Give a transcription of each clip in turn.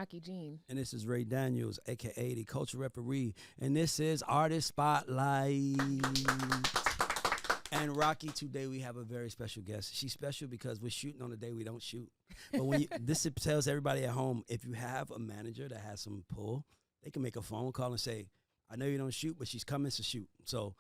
Rocky Jean. And this is Ray Daniels, a.k.a. the Culture Referee. And this is Artist Spotlight. And Rocky, today we have a very special guest. She's special because we're shooting on the day we don't shoot. But when this tells everybody at home, if you have a manager that has some pull, they can make a phone call and say, I know you don't shoot, but she's coming to shoot. So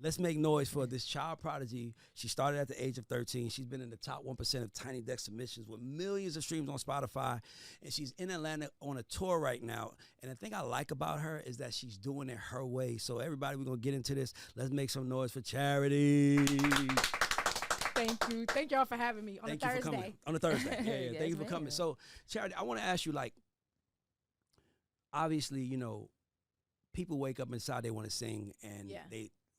let's make noise for this child prodigy. She started at the age of 13. She's been in the top 1% of Tiny Deck submissions with millions of streams on Spotify. And she's in Atlanta on a tour right now. And the thing I like about her is that she's doing it her way. So everybody, we're going to get into this. Let's make some noise for Charity. Thank you. Thank y'all for having me on a Thursday. For coming. On a Thursday. Yeah. Yes, Thank you for coming. So, Charity, I want to ask you, like, obviously, you know, people wake up inside, they want to sing, and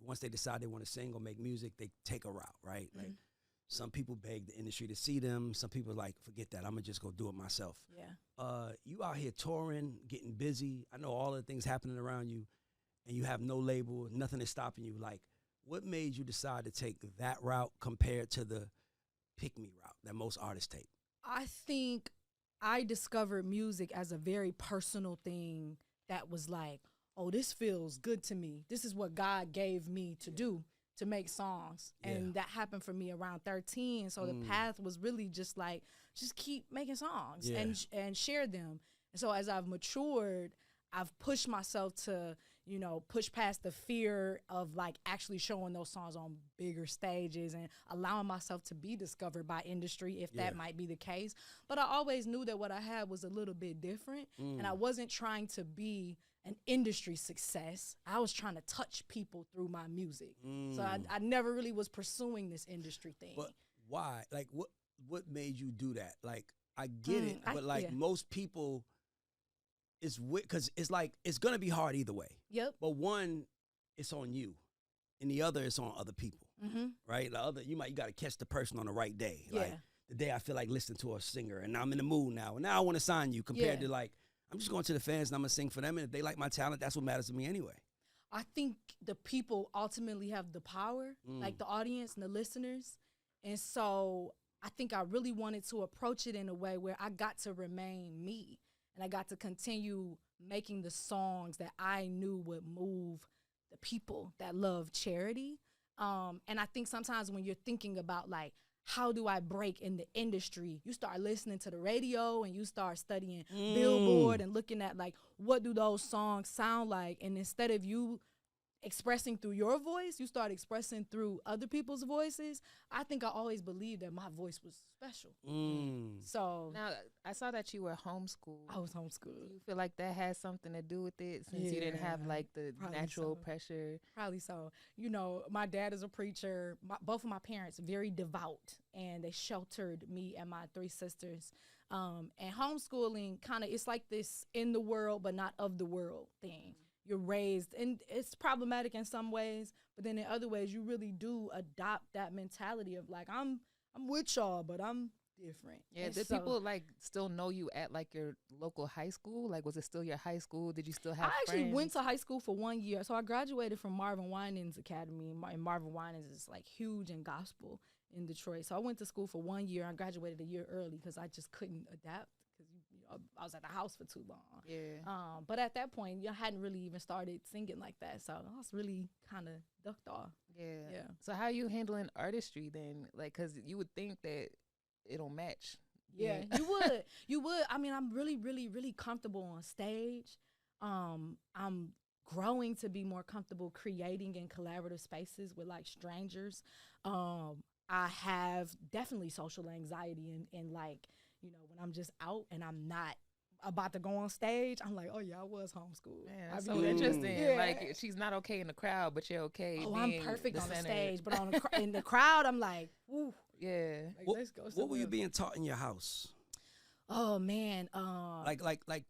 once they decide they want to sing or make music, they take a route, right? Mm-hmm. Like some people beg the industry to see them. Some people are like, forget that, I'm gonna just go do it myself. Yeah. You out here touring, getting busy. I know all the things happening around you, and you have no label, nothing is stopping you. Like, what made you decide to take that route compared to the pick-me route that most artists take? I think I discovered music as a very personal thing that was like, oh, this feels good to me. This is what God gave me to do, to make songs. And that happened for me around 13. So the path was really just like, just keep making songs and share them. And so as I've matured, I've pushed myself to, you know, push past the fear of like actually showing those songs on bigger stages and allowing myself to be discovered by industry if that might be the case. But I always knew that what I had was a little bit different, and I wasn't trying to be an industry success. I was trying to touch people through my music. So I never really was pursuing this industry thing. But why? Like, what made you do that? Like, I get it, but like most people, it's because it's like it's gonna be hard either way. Yep. But one, it's on you, and the other, it's on other people. Right? The other, you got to catch the person on the right day. Yeah. Like the day I feel like listening to a singer, and I'm in the mood now, and now I want to sign you. Compared to like, I'm just going to the fans and I'm gonna sing for them, and if they like my talent, that's what matters to me anyway. I think the people ultimately have the power, like the audience and the listeners. And so I think I really wanted to approach it in a way where I got to remain me. And I got to continue making the songs that I knew would move the people that love Charity. And I think sometimes when you're thinking about, like, how do I break in the industry, you start listening to the radio and you start studying Billboard and looking at, like, what do those songs sound like? And instead of you expressing through your voice, you start expressing through other people's voices. I think I always believed that my voice was special. So now I saw that you were homeschooled. I was homeschooled. Do you feel like that has something to do with it since you didn't have like the natural pressure? Probably so. You know, my dad is a preacher. Both of my parents very devout, and they sheltered me and my three sisters. And homeschooling kind of, it's like this in the world but not of the world thing. You're raised, and it's problematic in some ways, but then in other ways, you really do adopt that mentality of like, I'm with y'all, but I'm different. Yeah, and did people like still know you at like your local high school? Like, was it still your high school? Did you still have I actually friends? went to high school for 1 year. So I graduated from Marvin Winans Academy, and Marvin Winans is like huge in gospel in Detroit. So I went to school for 1 year. I graduated a year early because I just couldn't adapt. I was at the house for too long. Yeah. But at that point, I hadn't really even started singing like that. So I was really kind of ducked off. Yeah. So how are you handling artistry then? Like, because you would think that it'll match. Yeah, you would. You would. I mean, I'm really, really, really comfortable on stage. I'm growing to be more comfortable creating in collaborative spaces with like strangers. I have definitely social anxiety and like, you know, when I'm just out and I'm not about to go on stage, I'm like, oh yeah, I was homeschooled. Man, that's so interesting. Yeah. Like, she's not okay in the crowd, but you're okay. Oh, I'm perfect on the stage, but on in the crowd, I'm like, ooh. Yeah. Like, let's go. What were you being taught in your house? Oh man. Like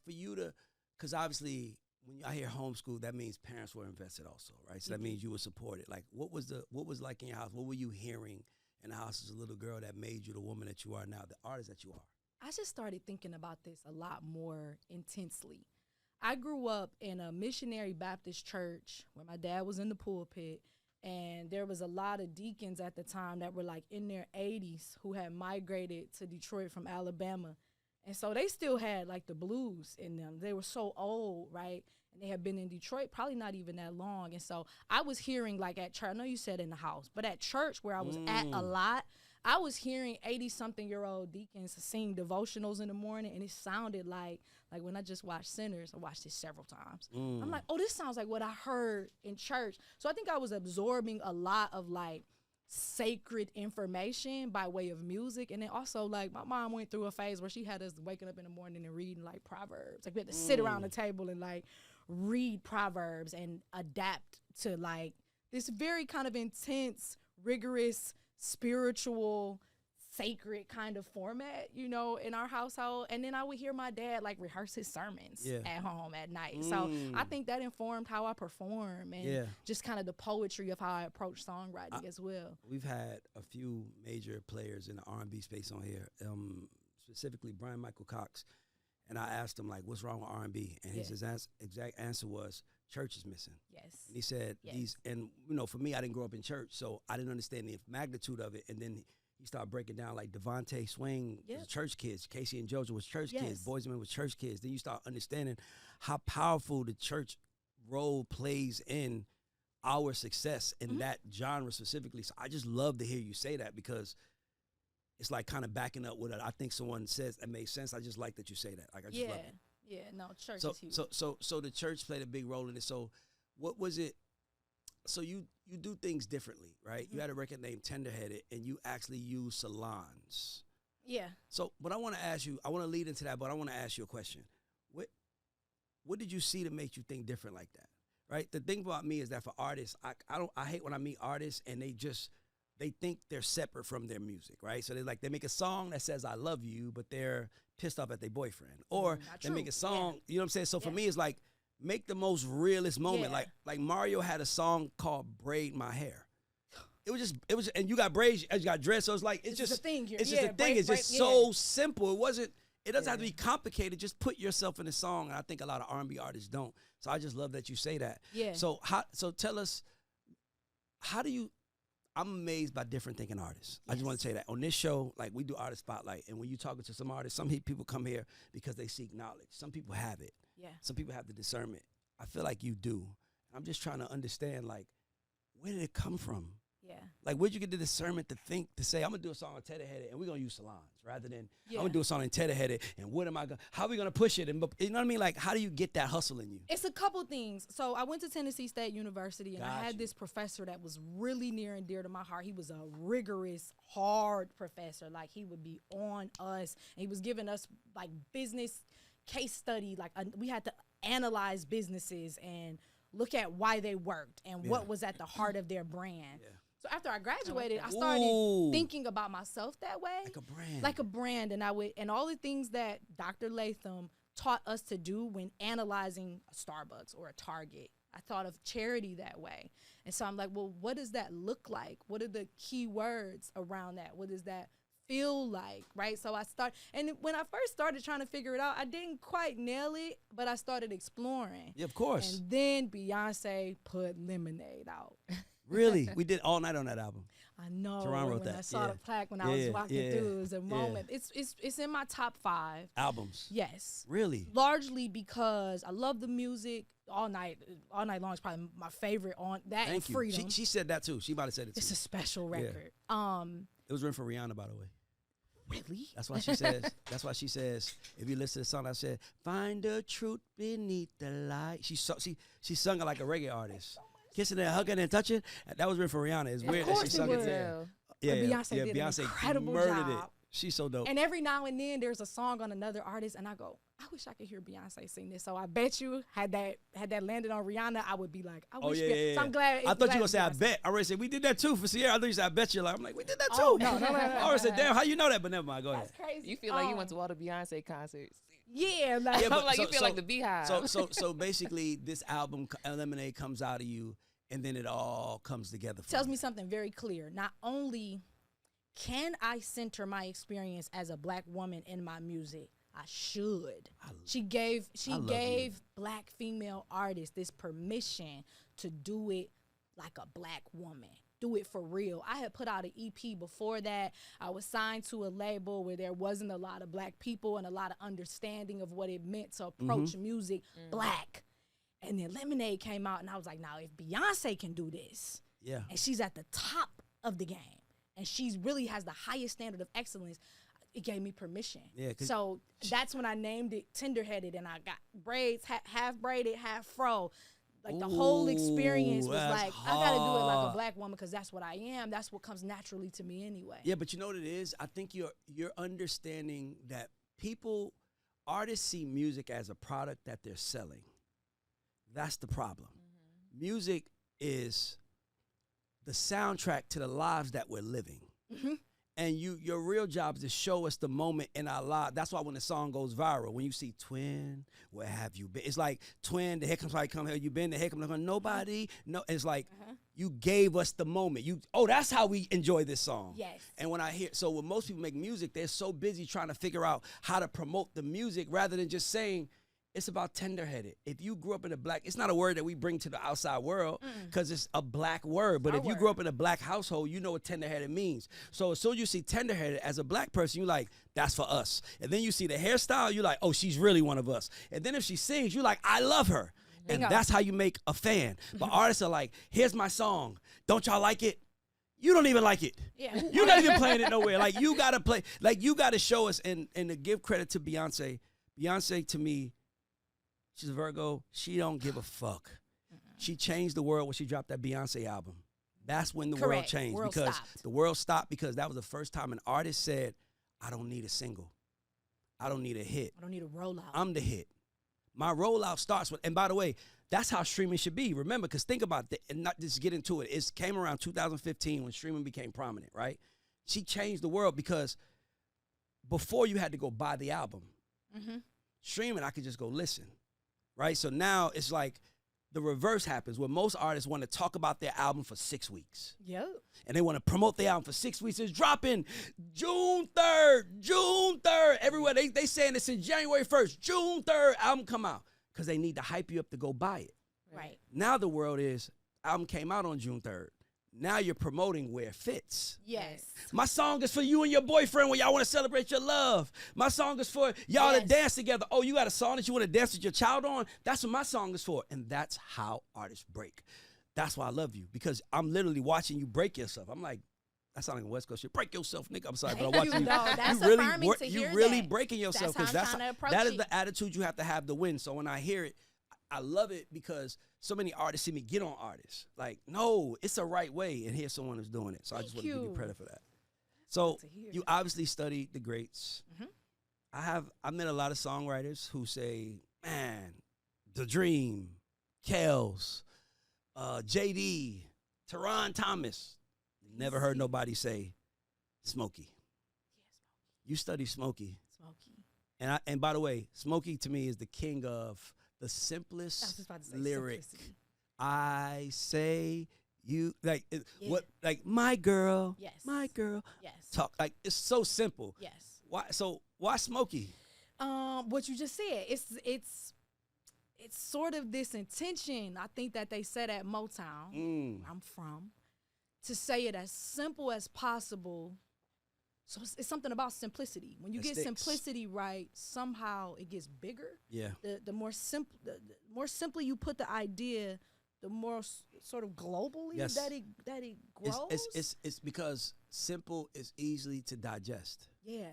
for you to, because obviously when I hear homeschool, that means parents were invested also, right? So that means you were supported. Like, what was like in your house? What were you hearing in the house as a little girl that made you the woman that you are now, the artist that you are? I just started thinking about this a lot more intensely. I grew up in a missionary Baptist church where my dad was in the pulpit, and there was a lot of deacons at the time that were like in their 80s who had migrated to Detroit from Alabama. And so they still had like the blues in them. They were so old, right? And they had been in Detroit probably not even that long. And so I was hearing like at church, I know you said in the house, but at church where I was at a lot, I was hearing 80-something-year-old deacons sing devotionals in the morning, and it sounded like when I just watched Sinners, I watched it several times. I'm like, oh, this sounds like what I heard in church. So I think I was absorbing a lot of like sacred information by way of music. And then also like my mom went through a phase where she had us waking up in the morning and reading like Proverbs. Like we had to sit around the table and like read Proverbs and adapt to like this very kind of intense, rigorous, spiritual, sacred kind of format, you know, in our household. And then I would hear my dad like rehearse his sermons at home at night. So I think that informed how I perform and just kind of the poetry of how I approach songwriting as well. We've had a few major players in the R&B space on here, specifically Brian Michael Cox. And I asked him, like, what's wrong with R&B? And his exact answer was, church is missing. Yes. And he said, and, you know, for me, I didn't grow up in church, so I didn't understand the magnitude of it. And then he started breaking down, like, Devontae Swing was church kids. Casey and JoJo was church kids. Boys and Men was church kids. Then you start understanding how powerful the church role plays in our success in that genre specifically. So I just love to hear you say that, because it's like kind of backing up what I think someone says that makes sense. I just like that you say that. Like I just love it. Yeah, no, church is huge. So the church played a big role in it. So what was it? So you do things differently, right? You had a record named Tenderheaded, and you actually use salons. Yeah. So what I want to ask you, I want to lead into that, but I want to ask you a question. What did you see to make you think different like that? Right? The thing about me is that for artists, I hate when I meet artists and they think they're separate from their music, right? So they make a song that says I love you, but they're pissed off at their boyfriend. Or they make a song, you know what I'm saying? So for me, it's like, make the most realist moment. Like Mario had a song called Braid My Hair. It was, and you got braids, you got dreads, so it's like, it's just a thing here. It's just a thing. It's just so simple. It doesn't have to be complicated. Just put yourself in the song. And I think a lot of R&B artists don't. So I just love that you say that. Yeah. So tell us, I'm amazed by different thinking artists. I just want to say that on this show, like we do artist spotlight, and when you're talking to some artists, some people come here because they seek knowledge. Some people have it. Yeah. Some people have the discernment. I feel like you do. I'm just trying to understand, like, where did it come from? Yeah. Like, where'd you get the discernment to say, I'm gonna do a song on Tenderheaded and we're gonna use salons rather than I'm gonna do a song on Tenderheaded and how are we gonna push it? And you know what I mean? Like, how do you get that hustle in you? It's a couple things. So I went to Tennessee State University, and I had this professor that was really near and dear to my heart. He was a rigorous, hard professor. Like, he would be on us, and he was giving us like business case study. Like we had to analyze businesses and look at why they worked and what was at the heart of their brand. Yeah. So after I graduated, I started thinking about myself that way. Like a brand. And all the things that Dr. Latham taught us to do when analyzing a Starbucks or a Target. I thought of charity that way. And so I'm like, well, what does that look like? What are the key words around that? What does that feel like, right? So and when I first started trying to figure it out, I didn't quite nail it, but I started exploring. Yeah, of course. And then Beyonce put Lemonade out. Really? We did all night on that album. I know. Teron wrote that. I saw the plaque when I was walking through, it was a moment. It's in my top 5 albums. Yes. Really? Largely because I love the music. All night long is probably my favorite on that. Thank and you. Freedom. She said that too. She might have said it too. It's a special record. It was written for Rihanna, by the way. Really? That's why she says. That's why she says. If you listen to the song, I said, "Find the truth beneath the light." She sung it like a reggae artist. Kissing and hugging and touching. That was written for Rihanna. It's weird that she sung it there. Yeah, Beyonce did an incredible job. It. She's so dope. And every now and then there's a song on another artist, and I go, I wish I could hear Beyonce sing this. So I bet you had that landed on Rihanna, I would be like, I wish. So I'm glad. I thought you were gonna say I bet. I already said we did that too for Sierra. I thought you said I bet you. Like, I'm like, we did that too. Oh, no. I already said, damn, how you know that? But never mind. Go ahead. That's crazy. You feel like you went to all the Beyonce concerts. Yeah, like, you feel like the Beehive. So basically, this album Lemonade comes out of you, and then it all comes together. Tells me something very clear. Not only can I center my experience as a Black woman in my music, I should. She gave Black female artists this permission to do it like a Black woman. do it for real. I had put out an EP before that. I was signed to a label where there wasn't a lot of black people and a lot of understanding of what it meant to approach music black. And then Lemonade came out, and I was like, now, if Beyonce can do this, and she's at the top of the game, and she really has the highest standard of excellence, it gave me permission. Yeah, so that's when I named it Tenderheaded, and I got braids, half braided, half fro. Like the whole experience was like, hard. I gotta do it like a black woman because that's what I am. That's what comes naturally to me anyway. Yeah, but you know what it is? I think you're understanding that artists see music as a product that they're selling. That's the problem. Music is the soundtrack to the lives that we're living. And your real job is to show us the moment in our life. That's why when the song goes viral, when you see Twin, where have you been? It's like Twin, the heck comes like come here, you been, the heck comes like nobody. No, it's like you gave us the moment. That's how we enjoy this song. Yes. And when when most people make music, they're so busy trying to figure out how to promote the music rather than just saying, it's about tenderheaded. If you grew up in it's not a word that we bring to the outside world because it's a black word. But if you grew up in a black household, you know what tenderheaded means. So as soon as you see tenderheaded as a black person, you're like, that's for us. And then you see the hairstyle, you're like, oh, she's really one of us. And then if she sings, you're like, I love her. And that's how you make a fan. But artists are like, here's my song. Don't y'all like it? You don't even like it. Yeah. You're not even playing it nowhere. Like you gotta play, like you gotta show us and to give credit to Beyonce. Beyonce to me, she's a Virgo. She don't give a fuck. She changed the world when she dropped that Beyonce album. That's when the world changed. The world stopped because that was the first time an artist said, I don't need a single. I don't need a hit. I don't need a rollout. I'm the hit. My rollout starts with, and by the way, that's how streaming should be. Remember, because think about it, and not just get into it. It came around 2015 when streaming became prominent, right? She changed the world because before you had to go buy the album. Streaming, I could just go listen. Right? So now it's like the reverse happens where most artists want to talk about their album for 6 weeks. Yep. And they want to promote their album for 6 weeks. It's dropping June 3rd. Everywhere. They saying this in January 1st. June 3rd, album come out. Because they need to hype you up to go buy it. Right. Now the world is, album came out on June 3rd. Now you're promoting where it fits. Yes. My song is for you and your boyfriend when y'all want to celebrate your love. My song is for y'all to dance together. Oh, you got a song that you want to dance with your child on? That's what my song is for. And that's how artists break. That's why I love you, because I'm literally watching you break yourself. I'm like, that sounds like a West Coast shit. Break yourself, nigga. I'm sorry, but I'm watching you. That's you really breaking yourself, because that is the attitude you have to have to win. So when I hear it, I love it because so many artists see me get on artists. Like, no, it's a right way, and here's someone who's doing it. So I just want to give you credit for that. So you obviously studied the greats. I met a lot of songwriters who say, man, The Dream, Kels, JD, Teron Thomas. Never heard nobody say Smokey. You study Smokey. And by the way, Smokey to me is the king of the simplest lyric. Simplicity. I say you what like my girl. Yes. My girl. Yes. Talk like it's so simple. Yes. Why Smokey? What you just said. It's sort of this intention, I think, that they set at Motown, where I'm from, to say it as simple as possible. So it's something about simplicity. When you get simplicity right, somehow it gets bigger. Yeah. The more simple, the more simply you put the idea, the more sort of globally that it grows. It's because simple is easily to digest. Yeah.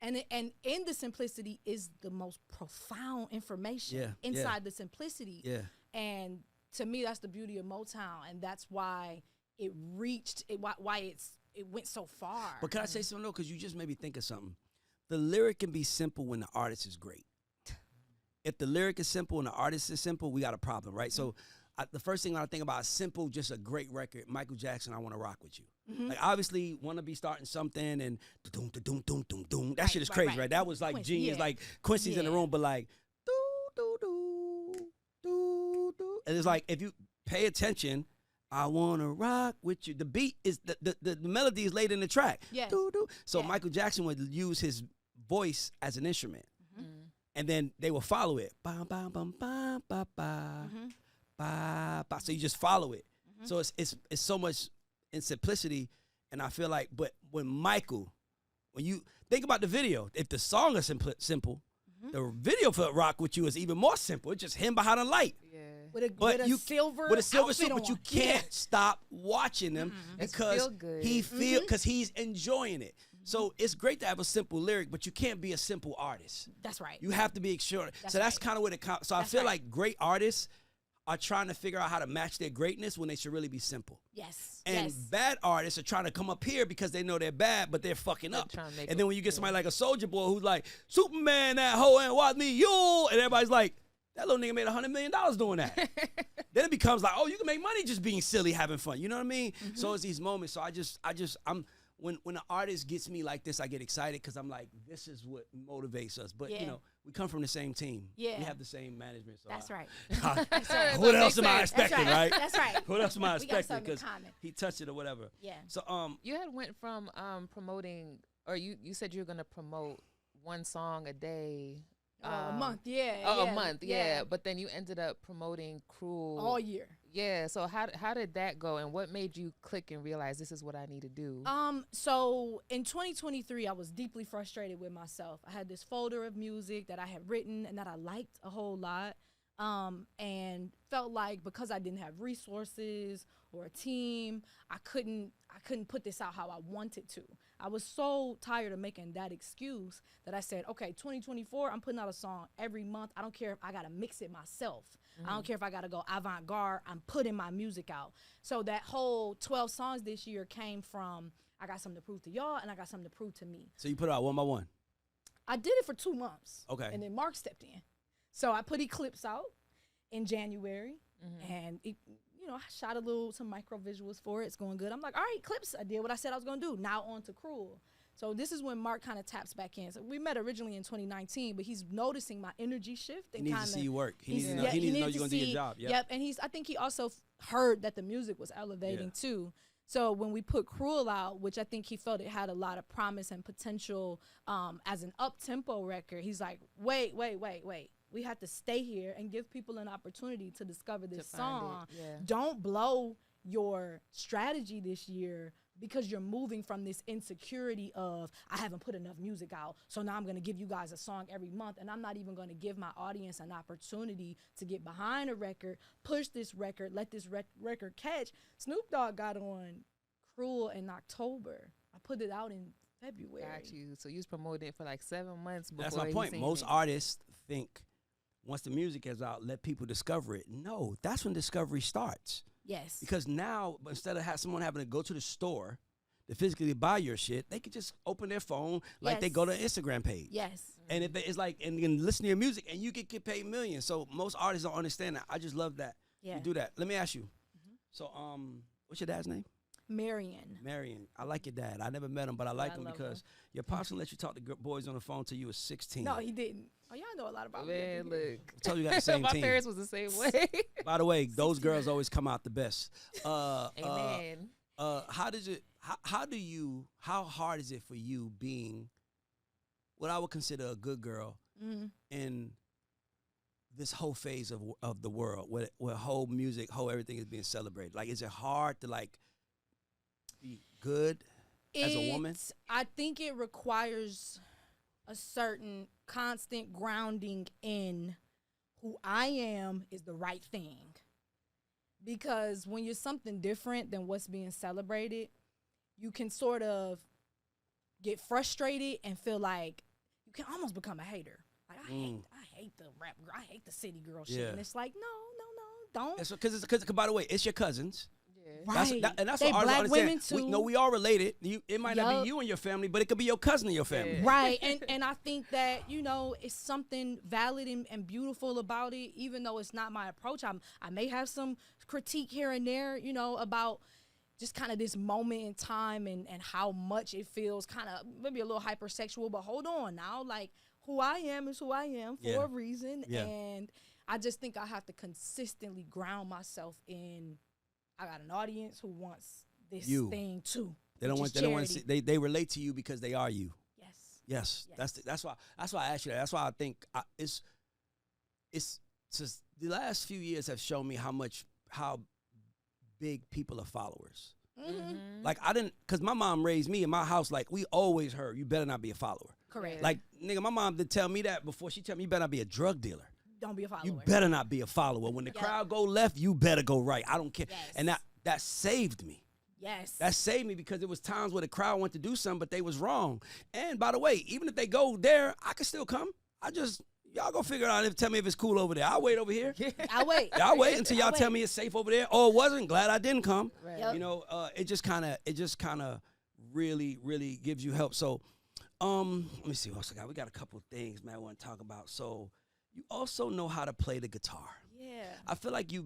And in the simplicity is the most profound information inside the simplicity. Yeah. And to me, that's the beauty of Motown, and that's why it reached it. Why it went so far. But can I say something though? Because you just made me think of something. The lyric can be simple when the artist is great. If the lyric is simple and the artist is simple, we got a problem, right? So the first thing I think about is simple, just a great record. Michael Jackson, I Want to Rock With You. Like obviously, want to be starting something and doom. That shit is crazy, right? That was like Quincy, genius, like Quincy's in the room, but like do. And it's like if you pay attention. I wanna rock with you. The beat is the melody is laid in the track. Yes. So Michael Jackson would use his voice as an instrument, and then they will follow it. Bam, bam, bam, bam, ba, ba, ba, ba. So you just follow it. So it's so much in simplicity, and I feel like, but when you think about the video, if the song is simple, the video for Rock With You is even more simple. It's just him behind a light. Yeah. With a silver suit, but you can't stop watching him because because he's enjoying it. So it's great to have a simple lyric, but you can't be a simple artist. That's right. You have to be extraordinary. So that's kind of what it comes. So I feel like great artists are trying to figure out how to match their greatness when they should really be simple. Yes. And bad artists are trying to come up here because they know they're bad, but they're fucking up. And then when you get somebody like a Soulja Boy who's like, Superman, that hoe ain't watch me, you, and everybody's like, that little nigga made $100 million doing that. Then it becomes like, oh, you can make money just being silly, having fun. You know what I mean? So it's these moments. So I'm when an artist gets me like this, I get excited because I'm like, this is what motivates us. But you know, we come from the same team. Yeah. We have the same management. So that's right. That's right. What else am I expecting, right? That's right. What else am I expecting? Because he touched it or whatever. Yeah. So you had went from promoting, or you said you were gonna promote one song a day. A month, a month, yeah. But then you ended up promoting Cruel all year. Yeah. So how did that go, and what made you click and realize this is what I need to do? So in 2023, I was deeply frustrated with myself. I had this folder of music that I had written and that I liked a whole lot, and felt like because I didn't have resources or a team, I couldn't put this out how I wanted to. I was so tired of making that excuse that I said, okay, 2024, I'm putting out a song every month. I don't care if I got to mix it myself. I don't care if I got to go avant-garde. I'm putting my music out. So that whole 12 songs this year came from, I got something to prove to y'all and I got something to prove to me. So you put it out one by one? I did it for 2 months. Okay. And then Mark stepped in. So I put Eclipse out in January, and it, I shot some micro visuals for it. It's going good. I'm like, all right, Eclipse, I did what I said I was going to do. Now on to Cruel. So this is when Mark kind of taps back in. So we met originally in 2019, but he's noticing my energy shift. And he needs to see you work. He needs to know you're going to do your job. Yep. And I think he also heard that the music was elevating too. So when we put Cruel out, which I think he felt it had a lot of promise and potential as an up-tempo record, he's like, wait. We have to stay here and give people an opportunity to discover this song. Yeah. Don't blow your strategy this year because you're moving from this insecurity of, I haven't put enough music out, so now I'm going to give you guys a song every month, and I'm not even going to give my audience an opportunity to get behind a record, push this record, let this record catch. Snoop Dogg got on Cruel in October. I put it out in February. Got you. So you was promoting it for like 7 months before. That's my point. Most artists think once the music is out, let people discover it. No, that's when discovery starts. Yes. Because now, instead of someone having to go to the store to physically buy your shit, they could just open their phone like they go to an Instagram page. Yes. And if it's like, and you can listen to your music and you can get paid millions. So most artists don't understand that. I just love that you do that. Let me ask you. So, what's your dad's name? Marion. I like your dad. I never met him, but I like him because your pops let you talk to boys on the phone till you were 16. No, he didn't. Oh, y'all know a lot about me. Man, look. I told you got the same My team. parents was the same way. By the way, those girls always come out the best. Amen. How hard is it for you being what I would consider a good girl in this whole phase of the world where whole music, everything is being celebrated? Like, is it hard to be good as a woman? I think it requires a certain constant grounding in who I am is the right thing. Because when you're something different than what's being celebrated, you can sort of get frustrated and feel like you can almost become a hater. Like, I hate the rap girl. I hate the city girl shit. And it's like, no, don't. Because by the way, it's your cousins. Right. That's they what black women understand. too. We all related. It might not be you and your family, but it could be your cousin and your family. Right. And I think that, it's something valid and beautiful about it, even though it's not my approach. I may have some critique here and there, about just kind of this moment in time and how much it feels kind of maybe a little hypersexual, but hold on now. Like, who I am is who I am for a reason. Yeah. And I just think I have to consistently ground myself in, I got an audience who wants this thing too. They don't want to see. They relate to you because they are you. Yes. That's why I asked you that. That's why I think it's just the last few years have shown me how big people are followers. Like, I didn't, because my mom raised me in my house, like, we always heard, you better not be a follower. Correct. Like, nigga, my mom did tell me that before she tell me, you better not be a drug dealer. Don't be a follower. You better not be a follower. When the crowd go left, you better go right. I don't care. Yes. And that saved me. Yes. That saved me because there was times where the crowd went to do something, but they was wrong. And by the way, even if they go there, I can still come. Y'all go figure it out and tell me if it's cool over there. I'll wait over here. I'll wait. I'll wait until y'all tell me it's safe over there. Or it wasn't. Glad I didn't come. Right. Yep. You know, it just kind of really, really gives you help. So, let me see what else I got. We got a couple of things, man, I want to talk about. So, you also know how to play the guitar. Yeah. I feel like you're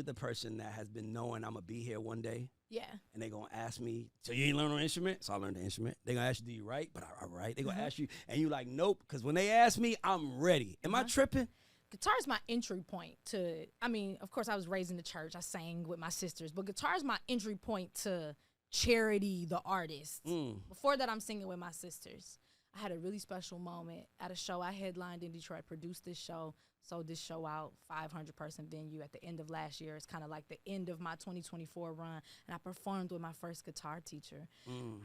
the person that has been knowing I'm going to be here one day. Yeah. And they're going to ask me, so you ain't learn an instrument? So I learned the instrument. They're going to ask you, do you write? But I write. They're going to ask you, and you like, nope. Because when they ask me, I'm ready. Am I tripping? Guitar is my entry point to, I mean, of course, I was raised in the church. I sang with my sisters. But guitar is my entry point to Charity, the artist. Before that, I'm singing with my sisters. I had a really special moment at a show I headlined in Detroit, produced this show, sold this show out, 500-person venue at the end of last year. It's kind of like the end of my 2024 run. And I performed with my first guitar teacher.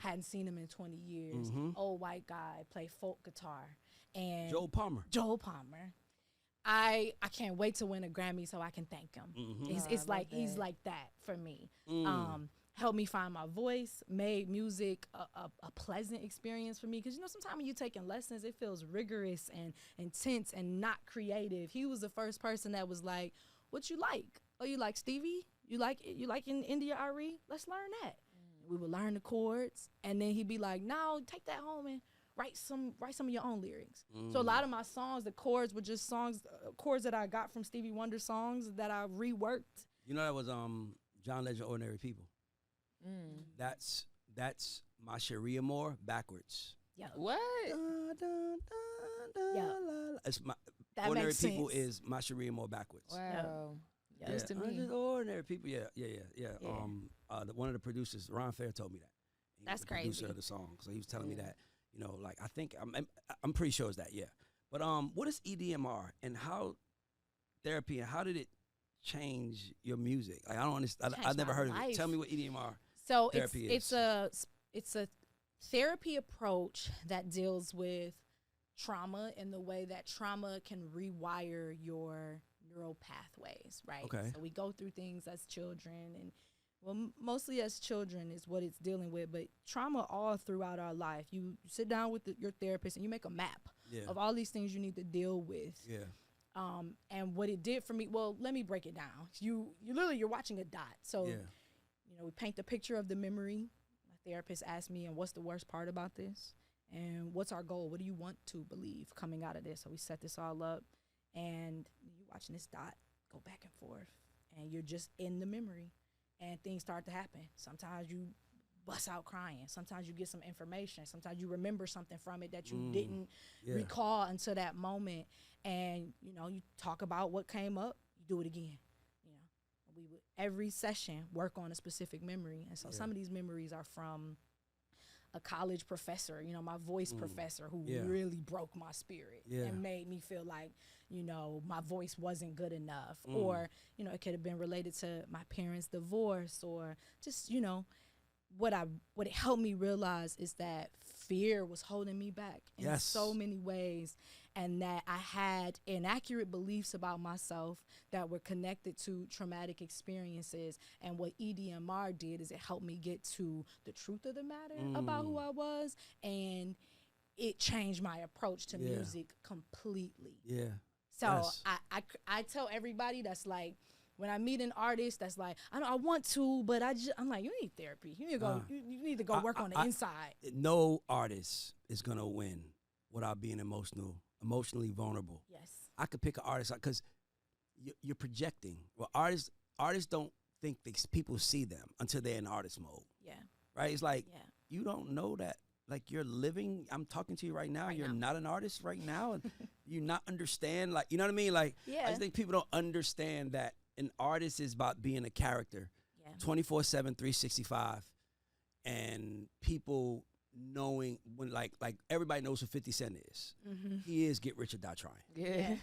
Hadn't seen him in 20 years. Old white guy, play folk guitar. And Joel Palmer. I can't wait to win a Grammy so I can thank him. It's like he's like that for me. Helped me find my voice, made music a pleasant experience for me. Because, you know, sometimes when you're taking lessons, it feels rigorous and intense and not creative. He was the first person that was like, what you like? Oh, you like Stevie? You like in India Ari? Let's learn that. We would learn the chords. And then he'd be like, no, take that home and write some of your own lyrics. So a lot of my songs, the chords were just chords that I got from Stevie Wonder songs that I reworked. You know, that was John Legend, Ordinary People. That's my Sharia Moore backwards. Yeah. What? It's my That Ordinary makes People sense. is my Sharia Moore backwards. Wow. Yeah. News to me. Just ordinary people. Yeah. One of the producers, Ron Fair, told me that. He was That's the producer crazy. of the song, so he was telling me that. You know, like I think I'm pretty sure it's that. Yeah. But what is EDMR and how therapy and how did it change your music? Like I don't understand. I've never my heard of it. life. Tell me what EDMR. So Therapy it's a therapy approach that deals with trauma and the way that trauma can rewire your neural pathways, right? Okay. So we go through things as children and mostly as children is what it's dealing with, but trauma all throughout our life. You sit down with your therapist and you make a map of all these things you need to deal with. Yeah. And what it did for me, well, let me break it down. You're watching a dot. So you know, we paint the picture of the memory. My therapist asked me, and what's the worst part about this? And what's our goal? What do you want to believe coming out of this? So we set this all up, and you're watching this dot go back and forth, and you're just in the memory, and things start to happen. Sometimes you bust out crying. Sometimes you get some information. Sometimes you remember something from it that you didn't recall until that moment. And, you know, you talk about what came up, you do it again. We would every session work on a specific memory. And so some of these memories are from a college professor, you know, my voice professor who really broke my spirit and made me feel like, you know, my voice wasn't good enough. Or, you know, it could have been related to my parents' divorce or just, you know, what it helped me realize is that fear was holding me back in so many ways, and that I had inaccurate beliefs about myself that were connected to traumatic experiences. And what EDMR did is it helped me get to the truth of the matter about who I was, and it changed my approach to music completely. Yeah. So I tell everybody that's like, when I meet an artist that's like, I want to, but I'm like, you need therapy. You need to go. You need to go work on the inside. No artist is gonna win without being emotionally vulnerable. Yes. I could pick an artist because you're projecting. Well, artists don't think people see them until they're in artist mode. Yeah. Right. It's like you don't know that. Like you're living. I'm talking to you right now. You're not an artist right now, and you not understand. Like you know what I mean. Like I just think people don't understand that. An artist is about being a character 24/7, 365, and people knowing when like everybody knows who 50 Cent is. He is Get Rich or Die Trying. Yeah.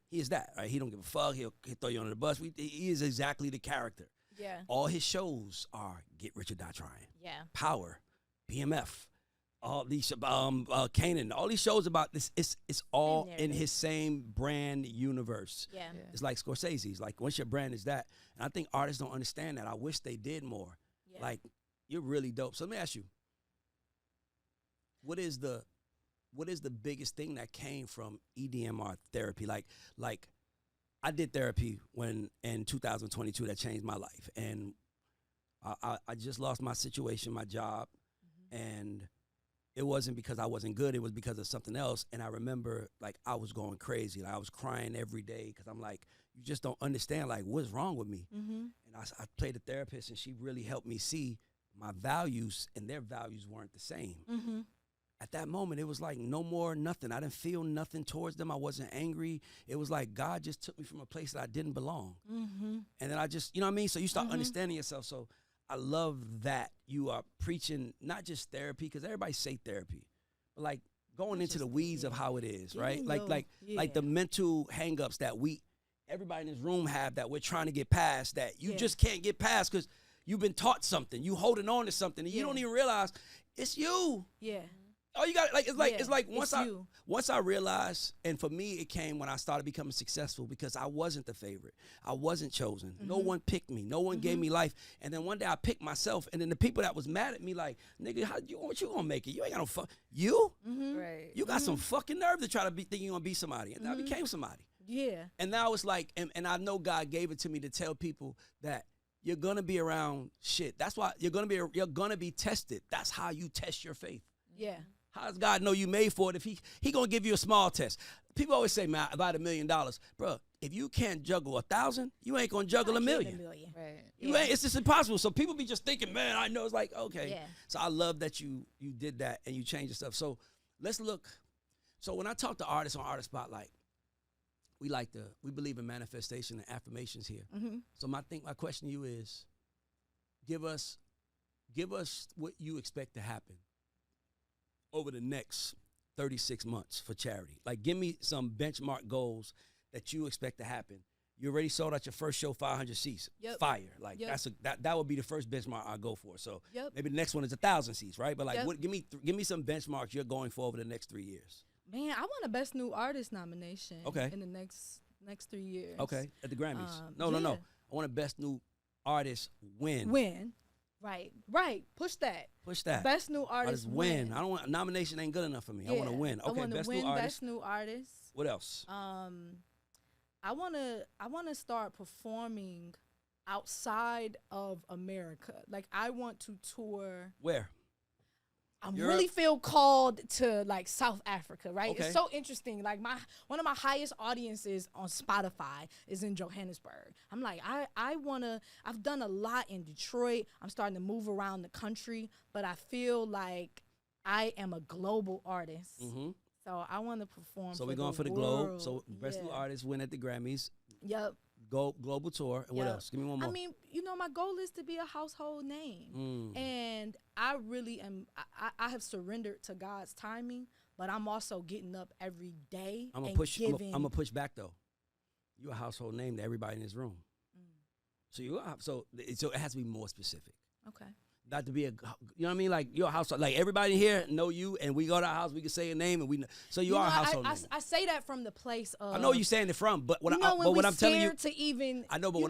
He is that, right? He don't give a fuck. He'll throw you under the bus. He is exactly the character. Yeah. All his shows are Get Rich or Die Trying, Yeah. Power, PMF, all these Canaan, all these shows about this. It's all in his same brand universe. Yeah. It's like Scorsese's. Like once your brand is that, and I think artists don't understand that. I wish they did more. Yeah. Like you're really dope. So let me ask you, what is the biggest thing that came from EDMR therapy? Like I did therapy when in 2022 that changed my life, and I just lost my situation, my job, and it wasn't because I wasn't good. It was because of something else. And I remember like I was going crazy. Like I was crying every day because I'm like, you just don't understand like what's wrong with me. And I played a therapist, and she really helped me see my values, and their values weren't the same. At that moment, it was like no more nothing. I didn't feel nothing towards them. I wasn't angry. It was like God just took me from a place that I didn't belong. And then I just, you know what I mean? So you start understanding yourself. So I love that you are preaching not just therapy, because everybody say therapy, but like going into the weeds of how it is, right? Like the mental hangups that everybody in this room have that we're trying to get past, that you just can't get past because you've been taught something. You holding on to something, and you don't even realize it's you. Yeah. Oh, you got it's like once I realized, and for me it came when I started becoming successful, because I wasn't the favorite. I wasn't chosen. No one picked me. No one gave me life. And then one day I picked myself, and then the people that was mad at me like, nigga, what you gonna make it? You ain't got no fuck. You? Right. You got some fucking nerve to try to think you're gonna be somebody. And I became somebody. Yeah. And now it's like, and I know God gave it to me to tell people that you're gonna be around shit. That's why you're gonna be tested. That's how you test your faith. Yeah. How does God know you made for it if he gonna give you a small test? People always say, man, about $1 million. Bro, if you can't juggle 1,000, you ain't gonna juggle a million. Right. You ain't, it's just impossible. So people be just thinking, man, I know. It's like, okay. Yeah. So I love that you did that and you changed your stuff. So let's look. So when I talk to artists on Artist Spotlight, we believe in manifestation and affirmations here. So my question to you is, give us what you expect to happen over the next 36 months for charity. Like, give me some benchmark goals that you expect to happen. You already sold out your first show, 500 seats. Yep. Fire. Like, Yep. that would be the first benchmark I go for. So Yep. maybe the next one is 1,000 seats, right? But like, Yep. give me some benchmarks you're going for over the next 3 years. Man, I want a Best New Artist nomination. Okay. In the next 3 years. Okay, at the Grammys. No. yeah. I want a Best New Artist win. Win. Right. Push that. Push that. Best New Artist win. I don't want, nomination ain't good enough for me. I want to win. Okay, I want to Best win New Artist. Best New Artist. What else? I wanna start performing outside of America. Like, I want to tour. Where? I Europe? really feel called to like South Africa, right? Okay. It's so interesting. Like one of my highest audiences on Spotify is in Johannesburg. I'm like, I've done a lot in Detroit. I'm starting to move around the country, but I feel like I am a global artist. So I want to perform. So for we're going the for the world. globe. So Best New Artist win at the Grammys. Yep. Go global tour. And what Yep. else? Give me one more. I mean, my goal is to be a household name. And I really am, I have surrendered to God's timing, but I'm also getting up every day I'm and gonna giving. push back though. You're a household name to everybody in this room. So it has to be more specific. Okay. Not to be you know what I mean? Like your household, like everybody here know you, and we go to our house, we can say a name, and we know. So you are a household name. I say that from the place of. I know you're saying it from, but what I'm telling you, to even. I know, but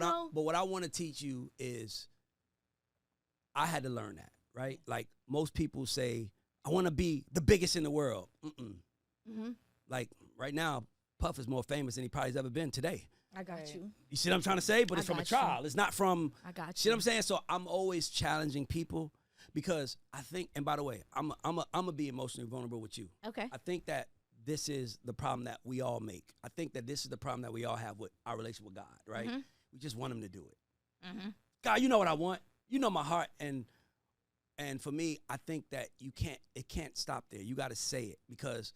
what I want to teach you is, I had to learn that, right? Like most people say, I want to be the biggest in the world. Like right now, Puff is more famous than he probably has ever been today. I got you. You see what I'm trying to say? But it's from a trial. It's not from. I got you. See what I'm saying? So I'm always challenging people, because I think, and by the way, I'm gonna be emotionally vulnerable with you. Okay. I think that this is the problem that we all make. I think that this is the problem that we all have with our relationship with God, right? We just want him to do it. God, you know what I want. You know my heart, and for me, I think that it can't stop there. You got to say it, because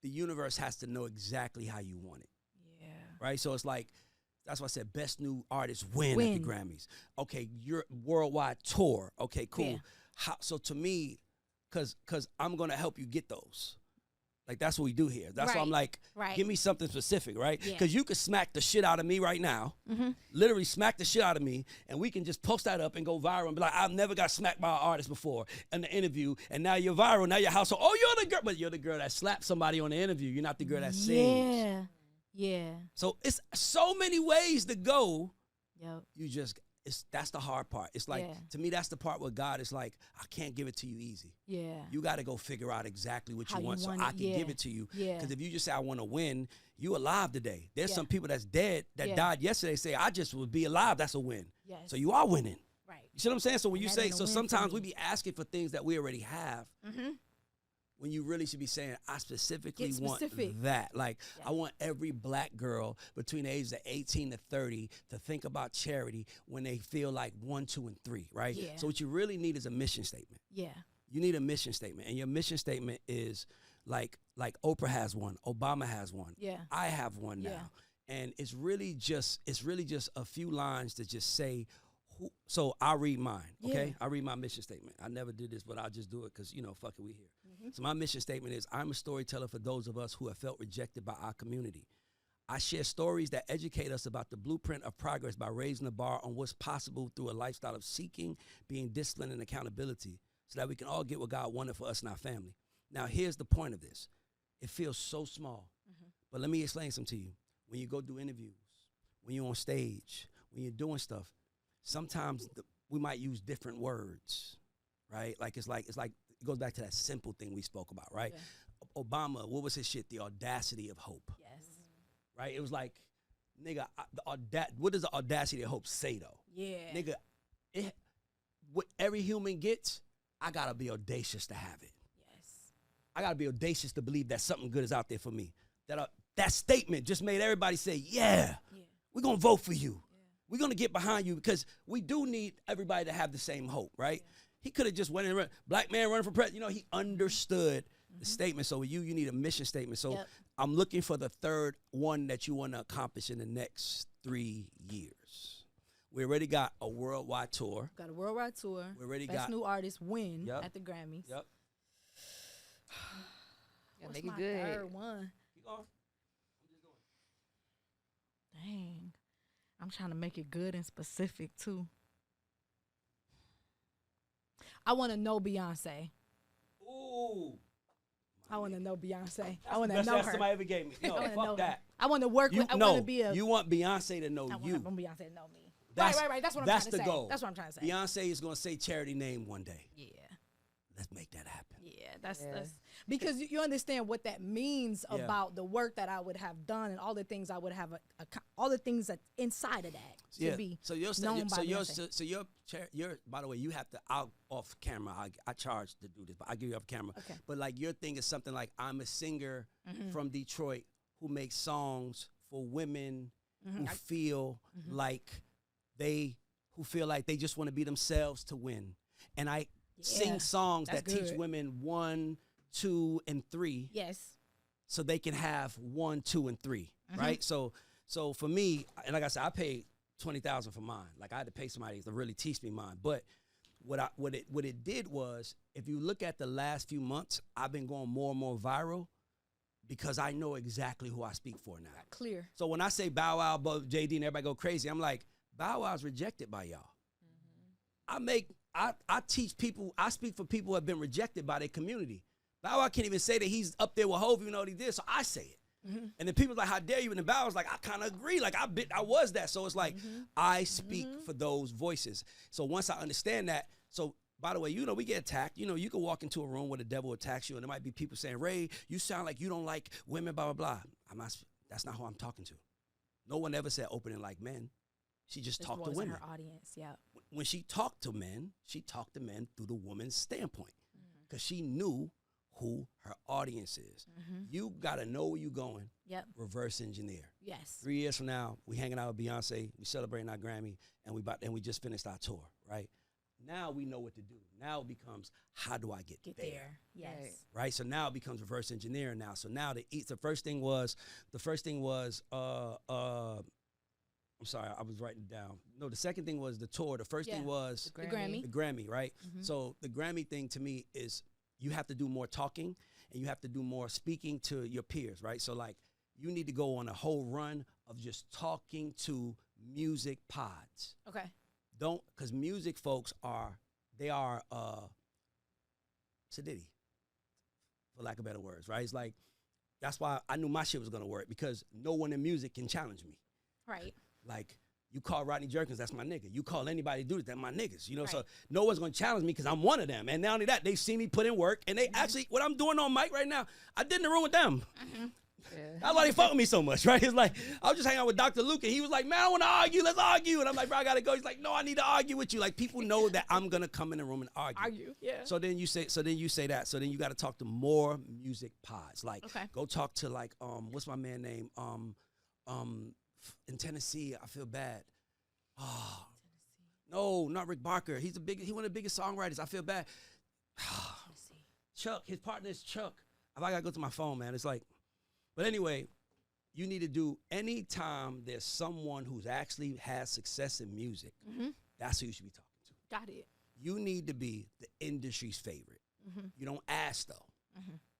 the universe has to know exactly how you want it. Right? So it's like, that's why I said Best New Artist win at the Grammys. Okay, your worldwide tour. Okay, cool. Yeah. So to me, because I'm going to help you get those. Like, that's what we do here. That's why I'm like, Right. give me something specific, right? Yeah. Because you could smack the shit out of me right now, literally smack the shit out of me, and we can just post that up and go viral and be like, I've never got smacked by an artist before in the interview, and now you're viral. Now your household, oh, you're the girl, but you're the girl that slapped somebody on the interview. You're not the girl that sings. Yeah. Yeah. So it's so many ways to go. Yep. You just, that's the hard part. It's like, to me, that's the part where God is like, I can't give it to you easy. Yeah. You got to go figure out exactly what How you you want so want I it, can give it to you. Yeah. Because if you just say, I want to win, you alive today. There's Yeah. some people that's dead that Yeah. died yesterday say, I just would be alive. That's a win. Yes. So you are winning. Right. You see what I'm saying? So when And you that say, ain't a so win for sometimes me. we be asking for things that we already have. Mm-hmm. When you really should be saying, I specifically Get want specific. that. Like, Yeah. I want every black girl between the ages of 18 to 30 to think about charity when they feel like 1, 2, and 3, right? Yeah. So what you really need is a mission statement. Yeah. You need a mission statement. And your mission statement is like Oprah has one, Obama has one. Yeah. I have one Yeah. now. And it's really just a few lines to just say who. So I'll read mine, okay? Yeah. I'll read my mission statement. I never did this, but I'll just do it because, fuck it, we here. Mm-hmm. So my mission statement is, I'm a storyteller for those of us who have felt rejected by our community. I share stories that educate us about the blueprint of progress by raising the bar on what's possible through a lifestyle of seeking, being disciplined, and accountability so that we can all get what God wanted for us and our family. Now, here's the point of this. It feels so small, but let me explain something to you. When you go do interviews, when you're on stage, when you're doing stuff, sometimes we might use different words, right? It goes back to that simple thing we spoke about, right? Yeah. Obama, what was his shit? The audacity of hope, Yes. right? It was like, nigga, what does the audacity of hope say though? Yeah. Nigga, what every human gets, I gotta be audacious to have it. Yes. I gotta be audacious to believe that something good is out there for me. That statement just made everybody say, yeah, we're gonna vote for you. We're gonna get behind you because we do need everybody to have the same hope, right? He could have just went and run, black man running for president. He understood the statement. So with you need a mission statement. So I'm looking for the third one that you want to accomplish in the next 3 years. We already got a worldwide tour. Got a worldwide tour. We already Best got new artist win Yep. at the Grammys. Yep. Gotta What's make my it good. third one? Keep going. Dang. I'm trying to make it good and specific too. I want to know Beyonce. Ooh. I want to know Beyonce. That's I want the to best know answer her. somebody ever gave me. No, I wanna fuck know that. her. I want to work with. I want to be a. You want Beyonce to know I you. want Beyonce to know me. That's- right. That's what I'm that's trying to the say. goal. That's what I'm trying to say. Beyonce is gonna say charity name one day. Yeah. Let's make that happen. Yeah, that's Yeah. that's because you understand what that means Yeah. about the work that I would have done and all the things I would have, all the things that inside of that to be So you're known by Beyonce. so you're by the way, you have to out off camera. I charge to do this, but I give you off camera. Okay. But like your thing is something like, I'm a singer from Detroit who makes songs for women who feel like they just want to be themselves to win. And I sing songs that's that teach good. women 1, 2, and 3 Yes. so they can have 1, 2, and 3, right? So for me, and like I said, I paid $20,000 for mine. Like I had to pay somebody to really teach me mine. But what it did was, if you look at the last few months, I've been going more and more viral because I know exactly who I speak for now. Clear. So when I say Bow Wow, JD, and everybody go crazy, I'm like, Bow Wow's rejected by y'all. I teach people, I speak for people who have been rejected by their community. Bow Wow can't even say that he's up there with Hov, even though he did, so I say it. And then people like, how dare you? And the Bow Wow's like, I kind of agree. Like, I was that. So it's like, I speak for those voices. So once I understand that, so by the way, we get attacked. You can walk into a room where the devil attacks you, and there might be people saying, Ray, you sound like you don't like women, blah, blah, blah. That's not who I'm talking to. No one ever said opening like men. She just talked to women. Her audience, yeah. When she talked to men through the woman's standpoint because she knew who her audience is. You got to know where you're going. Yep. Reverse engineer. Yes. 3 years from now, we hanging out with Beyonce, we celebrating our Grammy, and we just finished our tour, right? Now we know what to do. Now it becomes, how do I get there? Yes. Right? So now it becomes reverse engineering now. So now the first thing was, I'm sorry, I was writing it down. No, the second thing was the tour. The first thing was The Grammy. the Grammy, right? So the Grammy thing to me is, you have to do more talking and you have to do more speaking to your peers, right? So like you need to go on a whole run of just talking to music pods. Okay. Don't, because music folks they are sedity, for lack of better words, right? It's like, that's why I knew my shit was gonna work, because no one in music can challenge me. Right. Like, you call Rodney Jerkins, that's my nigga. You call anybody do this, that's my niggas. You know, Right. so no one's gonna challenge me because I'm one of them. And not only that, they see me put in work, and they actually, what I'm doing on mic right now, I did in the room with them. Yeah. That's why they fuck with me so much, right? It's like, I was just hanging out with Dr. Luke, and he was like, man, I want to argue, let's argue. And I'm like, bro, I gotta go. He's like, no, I need to argue with you. Like, people know that I'm gonna come in the room and argue. Yeah. So then you say that. So then you got to talk to more music pods. Like, Okay. go talk to like, what's my man name? In Tennessee, I feel bad. Oh, no, not Rick Barker. He one of the biggest songwriters. I feel bad. Chuck, his partner is Chuck. I gotta go to my phone, man. It's like, but anyway, you need to do, anytime there's someone who's actually has success in music, that's who you should be talking to. Got it. You need to be the industry's favorite. You don't ask though.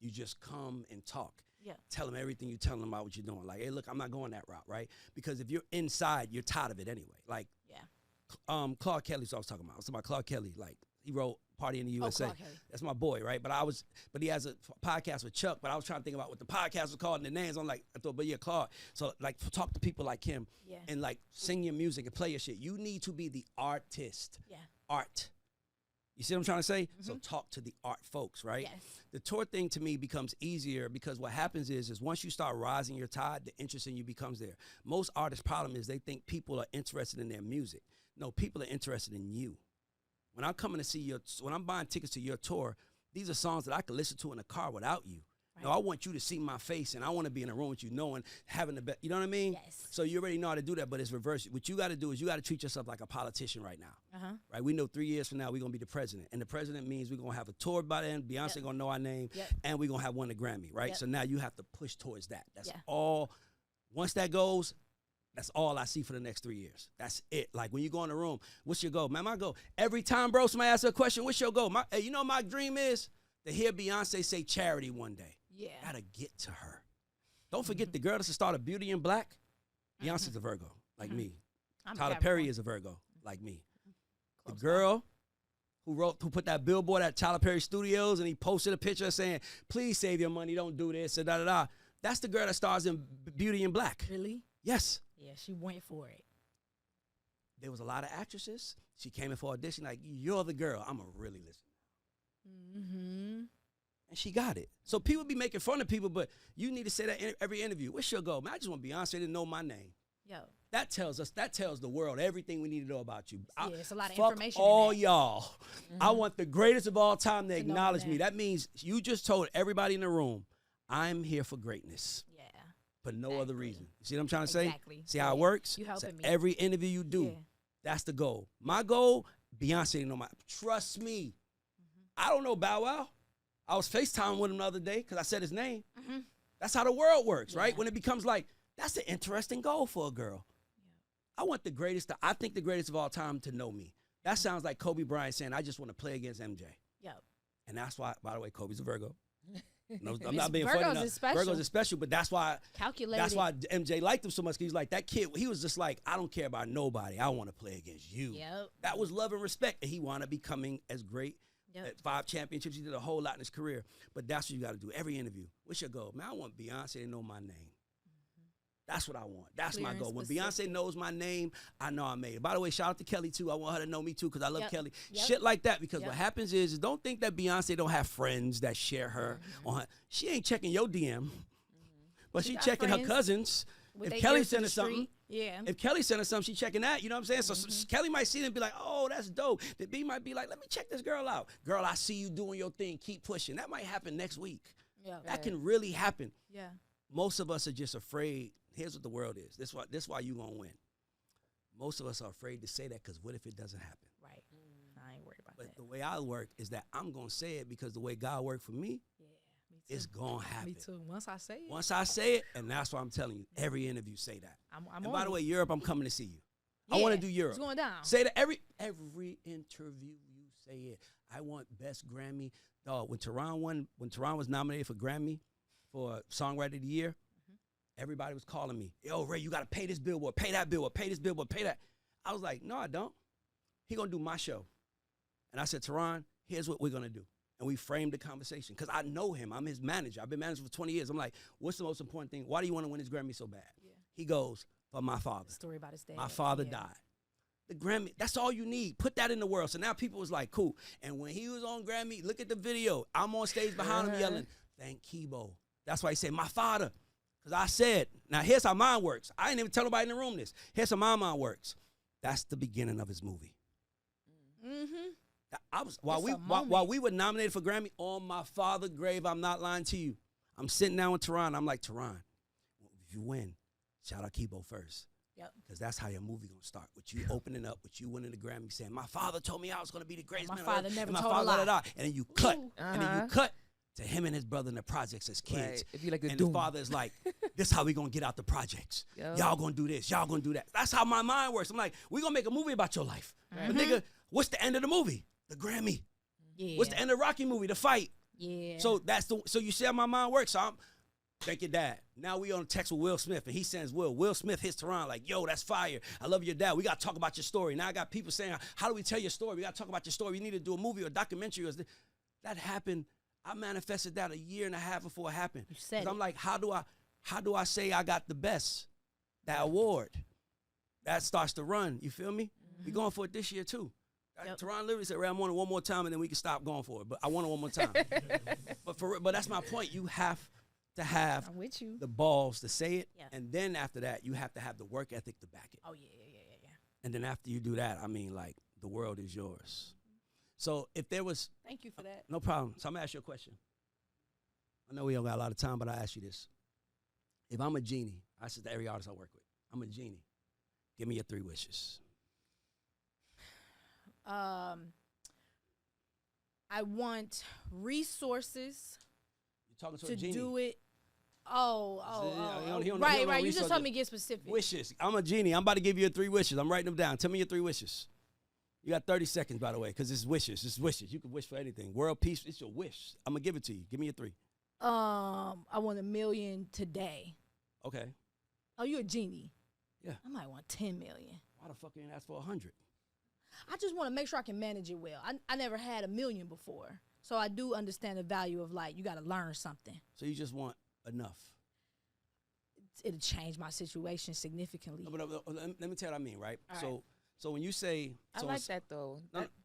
You just come and talk. Yeah. Tell them everything you tell them about what you're doing. Like, hey, look, I'm not going that route, right? Because if you're inside, you're tired of it anyway. Like, Claude Kelly's what I was talking about. I was talking about Claude Kelly. Like, he wrote Party in the USA. Claude Kelly. That's my boy, right? But he has a podcast with Chuck, but I was trying to think about what the podcast was called and the names. I'm like, I thought, but yeah, Claude. So like, talk to people like him and like sing your music and play your shit. You need to be the artist. Yeah. Art. You see what I'm trying to say? So talk to the art folks, right? Yes. The tour thing to me becomes easier because what happens is once you start rising your tide, the interest in you becomes there. Most artists' problem is they think people are interested in their music. No, people are interested in you. When I'm coming to see when I'm buying tickets to your tour, these are songs that I could listen to in the car without you. Right. No, I want you to see my face, and I want to be in a room with you, knowing, having the best. You know what I mean? Yes. So you already know how to do that, but it's reverse. What you got to do is you got to treat yourself like a politician right now. Right? We know 3 years from now we're gonna be the president, and the president means we're gonna have a tour by then. Beyonce gonna know our name, and we're gonna have won the Grammy. Right? So now you have to push towards that. That's all. Once that goes, that's all I see for the next 3 years. That's it. Like, when you go in the room, what's your goal? Man, my goal, every time, bro, somebody asks a question, what's your goal? You know, my dream is to hear Beyonce say charity one day. Yeah. Gotta get to her. Don't forget the girl that's started Beauty in Black. Beyonce's a Virgo, like me. Tyler Perry is a Virgo, like me. The girl who put that billboard at Tyler Perry Studios, and he posted a picture saying, please save your money, don't do this, and da-da-da. That's the girl that stars in Beauty in Black. Really? Yes. Yeah, she went for it. There was a lot of actresses. She came in for audition, like, you're the girl. I'm going to really listen. And she got it. So people be making fun of people, but you need to say that in every interview. What's your goal? Man, I just want Beyonce to know my name. Yo. That tells the world everything we need to know about you. Yeah, it's a lot of fuck information. All y'all. I want the greatest of all time to acknowledge me. That means you just told everybody in the room, I'm here for greatness. Yeah. For no other reason. You see what I'm trying to say? Exactly. See how it works? You helping me. Every interview you do, that's the goal. My goal, Beyonce to know my. Trust me. I don't know Bow Wow. I was FaceTiming with him the other day because I said his name. That's how the world works, right? When it becomes like, that's an interesting goal for a girl. I want the greatest, I think the greatest of all time to know me. That sounds like Kobe Bryant saying, I just want to play against MJ. Yep. And that's why, by the way, Kobe's a Virgo. No, I'm not being funny. Virgos is special, but that's why calculated. That's why MJ liked him so much. Because he's like, that kid, he was just like, I don't care about nobody. I want to play against you. Yep. That was love and respect. And he wound up becoming as great. At 5 championships, he did a whole lot in his career. But that's what you got to do. Every interview. What's your goal? Man, I want Beyonce to know my name. That's what I want. That's clear my goal. When Beyonce knows my name, I know I made it. By the way, shout out to Kelly, too. I want her to know me, too, because I love Kelly. Shit like that, because what happens is don't think that Beyonce don't have friends that share her. On her. She ain't checking your DM, but she checking her cousins. If Kelly sent her something, if Kelly sent her something, she checking that. You know what I'm saying? So Kelly might see it and be like, oh, that's dope. The B might be like, let me check this girl out. Girl, I see you doing your thing. Keep pushing. That might happen next week. That can really happen. Yeah. Most of us are just afraid. Here's what the world is. This why you gonna win. Most of us are afraid to say that because what if it doesn't happen? Right. I ain't worried about that. But the way I work is that I'm gonna say it because the way God worked for me, it's gonna happen. Me too. Once I say it, and that's why I'm telling you, every interview say that. And by the way, Europe, I'm coming to see you. I want to do Europe. It's going down. Say that every interview you say it. I want best Grammy. Dog, when Teron was nominated for Grammy for Songwriter of the Year, everybody was calling me, yo, Ray, you got to pay this billboard, pay that billboard, pay this billboard, pay that. I was like, no, I don't. He going to do my show. And I said, Teron, here's what we're going to do. And we framed the conversation because I know him. I'm his manager. I've been manager for 20 years. I'm like, what's the most important thing? Why do you want to win his Grammy so bad? Yeah. He goes, for my father. Story about his dad. My father died. The Grammy, that's all you need. Put that in the world. So now people was like, cool. And when he was on Grammy, look at the video. I'm on stage behind him yelling, thank Kibo. That's why he said, my father. Because I said, now here's how mine works. I didn't even tell nobody in the room this. Here's how my mind works. That's the beginning of his movie. While we were nominated for Grammy, on my father's grave, I'm not lying to you. I'm sitting down with Teron. I'm like, Teron, if you win, shout out Kibo first. Yep. Because that's how your movie gonna start. With you opening up, with you winning the Grammy, saying, my father told me I was gonna be the greatest man on earth. Never and my told father, a lie. And then you cut. And then you cut to him and his brother in the projects as kids. Right. If you like and his father is like, this how we gonna get out the projects. Y'all gonna do this. Y'all gonna do that. That's how my mind works. I'm like, we gonna make a movie about your life. But nigga, what's the end of the movie? The Grammy. Yeah. What's the end of the Rocky movie? The fight. Yeah. So so you see how my mind works. So I'm, thank your dad. Now we on text with Will Smith, and he sends Will Smith hits Teron like, yo, that's fire. I love your dad. We got to talk about your story. Now I got people saying, how do we tell your story? We got to talk about your story. We need to do a movie or a documentary. That happened. I manifested that 1.5 years before it happened. You said it. I'm like, how do I say I got the best? That award. That starts to run. You feel me? We going for it this year too. Yep. Teron literally said, Ray, I want it one more time, and then we can stop going for it. But I want it one more time. but that's my point. You have to have I'm with you. the balls to say it, and then after that, you have to have the work ethic to back it. Oh, yeah. And then after you do that, I mean, like, the world is yours. So if there was... Thank you for that. No problem. So I'm going to ask you a question. I know we don't got a lot of time, but I'll ask you this. If I'm a genie, I said to every artist I work with, I'm a genie. Give me your 3 wishes. I want resources talking to to a genie. Do it. Oh, right. You just told me to get specific. Wishes. I'm a genie. I'm about to give you your 3 wishes. I'm writing them down. Tell me your 3 wishes. You got 30 seconds, by the way, because it's wishes. It's wishes. You can wish for anything. World peace, it's your wish. I'm going to give it to you. Give me your 3. I want $1 million today. Okay. Oh, you're a genie. Yeah. I might want 10 million. Why the fuck you didn't ask for 100? I just want to make sure I can manage it well. I never had $1 million before. So I do understand the value of, like, you got to learn something. So you just want enough? It'll change my situation significantly. No, but let me tell you what I mean, right? So when you say... I like that, though.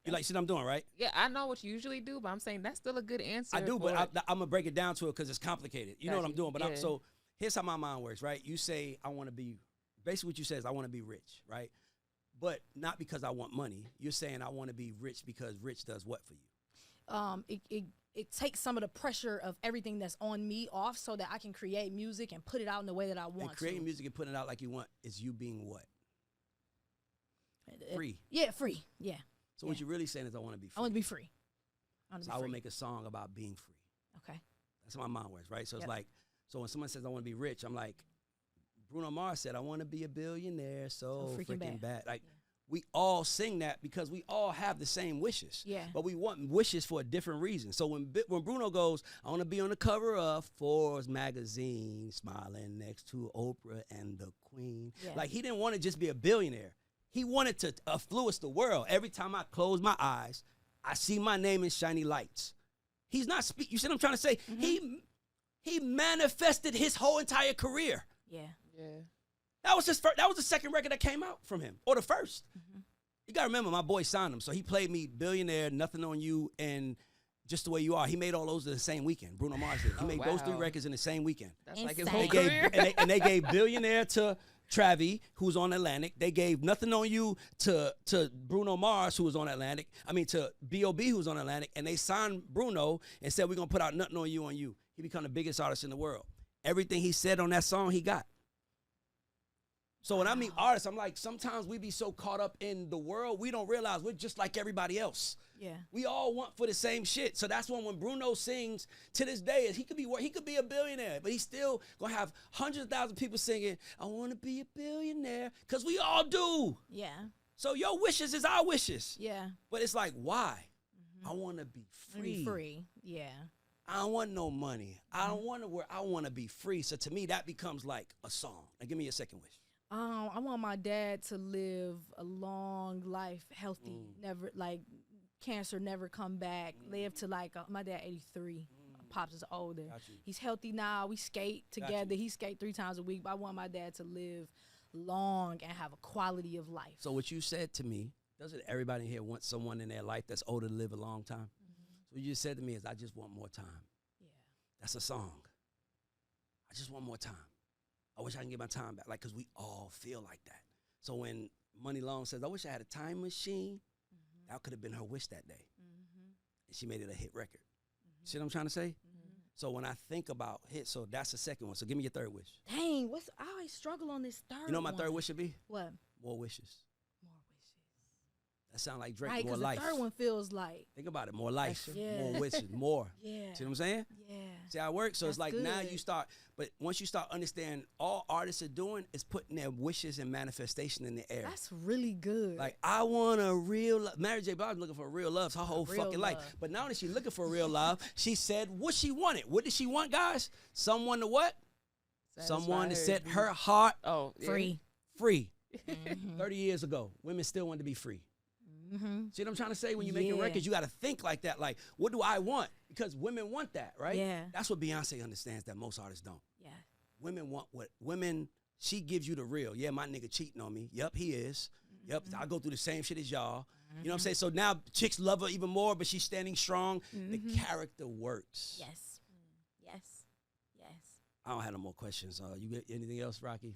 You like shit I'm doing, right? Yeah, I know what you usually do, but I'm saying that's still a good answer. I do, but I'm going to break it down to it because it's complicated. You know what I'm doing. But so here's how my mind works, right? You say I want to be... Basically what you say is I want to be rich, right? But not because I want money. You're saying I want to be rich because rich does what for you? It takes some of the pressure of everything that's on me off so that I can create music and put it out in the way that I want. And creating music and putting it out like you want is you being what? Free. Yeah, free. Yeah. So what you're really saying is I want to be free. I want to be free. I will make a song about being free. Okay. That's how my mind works, right? So it's like, so when someone says I want to be rich, I'm like, Bruno Mars said, I want to be a billionaire so freaking bad. Like, we all sing that because we all have the same wishes. Yeah. But we want wishes for a different reason. So when Bruno goes, I want to be on the cover of Forbes magazine, smiling next to Oprah and the Queen. Yeah. Like, he didn't want to just be a billionaire. He wanted to influence the world. Every time I close my eyes, I see my name in shiny lights. He's not you see what I'm trying to say? Mm-hmm. He manifested his whole entire career. Yeah. Yeah. That was his first. That was the second record that came out from him, or the first. Mm-hmm. You gotta remember, my boy signed him, so he played me Billionaire, Nothing on You, and Just the Way You Are. He made all those in the same weekend. Bruno Mars did. He made those 3 records in the same weekend. That's like his whole career. They gave Billionaire to Travis, who's on Atlantic. They gave Nothing on You to Bruno Mars, who was on Atlantic. I mean, to B.O.B., who was on Atlantic. And they signed Bruno and said, we're gonna put out Nothing on You on You. He became the biggest artist in the world. Everything he said on that song, he got. So when I meet artists, I'm like, sometimes we be so caught up in the world, we don't realize we're just like everybody else. Yeah. We all want for the same shit. So that's when Bruno sings, to this day, he could be a billionaire, but he's still gonna have hundreds of thousands of people singing, I wanna be a billionaire, because we all do. Yeah. So your wishes is our wishes. Yeah. But it's like, why? I want to be Be free. free. Yeah. I don't want no money. I don't want to work. I want to be free. So to me, that becomes like a song. Now give me your second wish. I want my dad to live a long life, healthy, never like cancer never come back. Live to like my dad 83. Pops is older. He's healthy now. We skate together. He skate 3 times a week. But I want my dad to live long and have a quality of life. So what you said to me, doesn't everybody here want someone in their life that's older to live a long time? So what you just said to me is, I just want more time. Yeah. That's a song. I just want more time. I wish I can get my time back. Like, because we all feel like that. So when Money Long says, I wish I had a time machine, that could have been her wish that day. And she made it a hit record. See what I'm trying to say? So when I think about hits, so that's the second one. So give me your third wish. Dang, I always struggle on this third one. You know what my third wish would be? What? More wishes. More wishes. That sound like Drake, Right, more because life. the third one feels like. Think about it, more life, Yeah. more wishes, more. Yeah. See what I'm saying? Yeah. See how it works? So it's That's like now good. you start, but once you start understanding all artists are doing is putting their wishes and manifestation in the air. That's really good. Like, I want a real love. Mary J. Blige looking for real love her whole Real fucking life. love. But now that she's looking for real love, she said what she wanted. What did she want, guys? Someone to what? Someone to set her heart free. free. 30 years ago, women still wanted to be free. See what I'm trying to say? When you're making Yeah. records, you got to think like that. Like, what do I want? Because women want that, right? Yeah. That's what Beyonce understands that most artists don't. Yeah. Women want what? Women, she gives you the real. Yeah, my nigga cheating on me. Yep, he is. Yep, I go through the same shit as y'all. You know what I'm saying? So now chicks love her even more, but she's standing strong. The character works. Yes. Yes. Yes. I don't have no more questions. You got anything else, Rocky?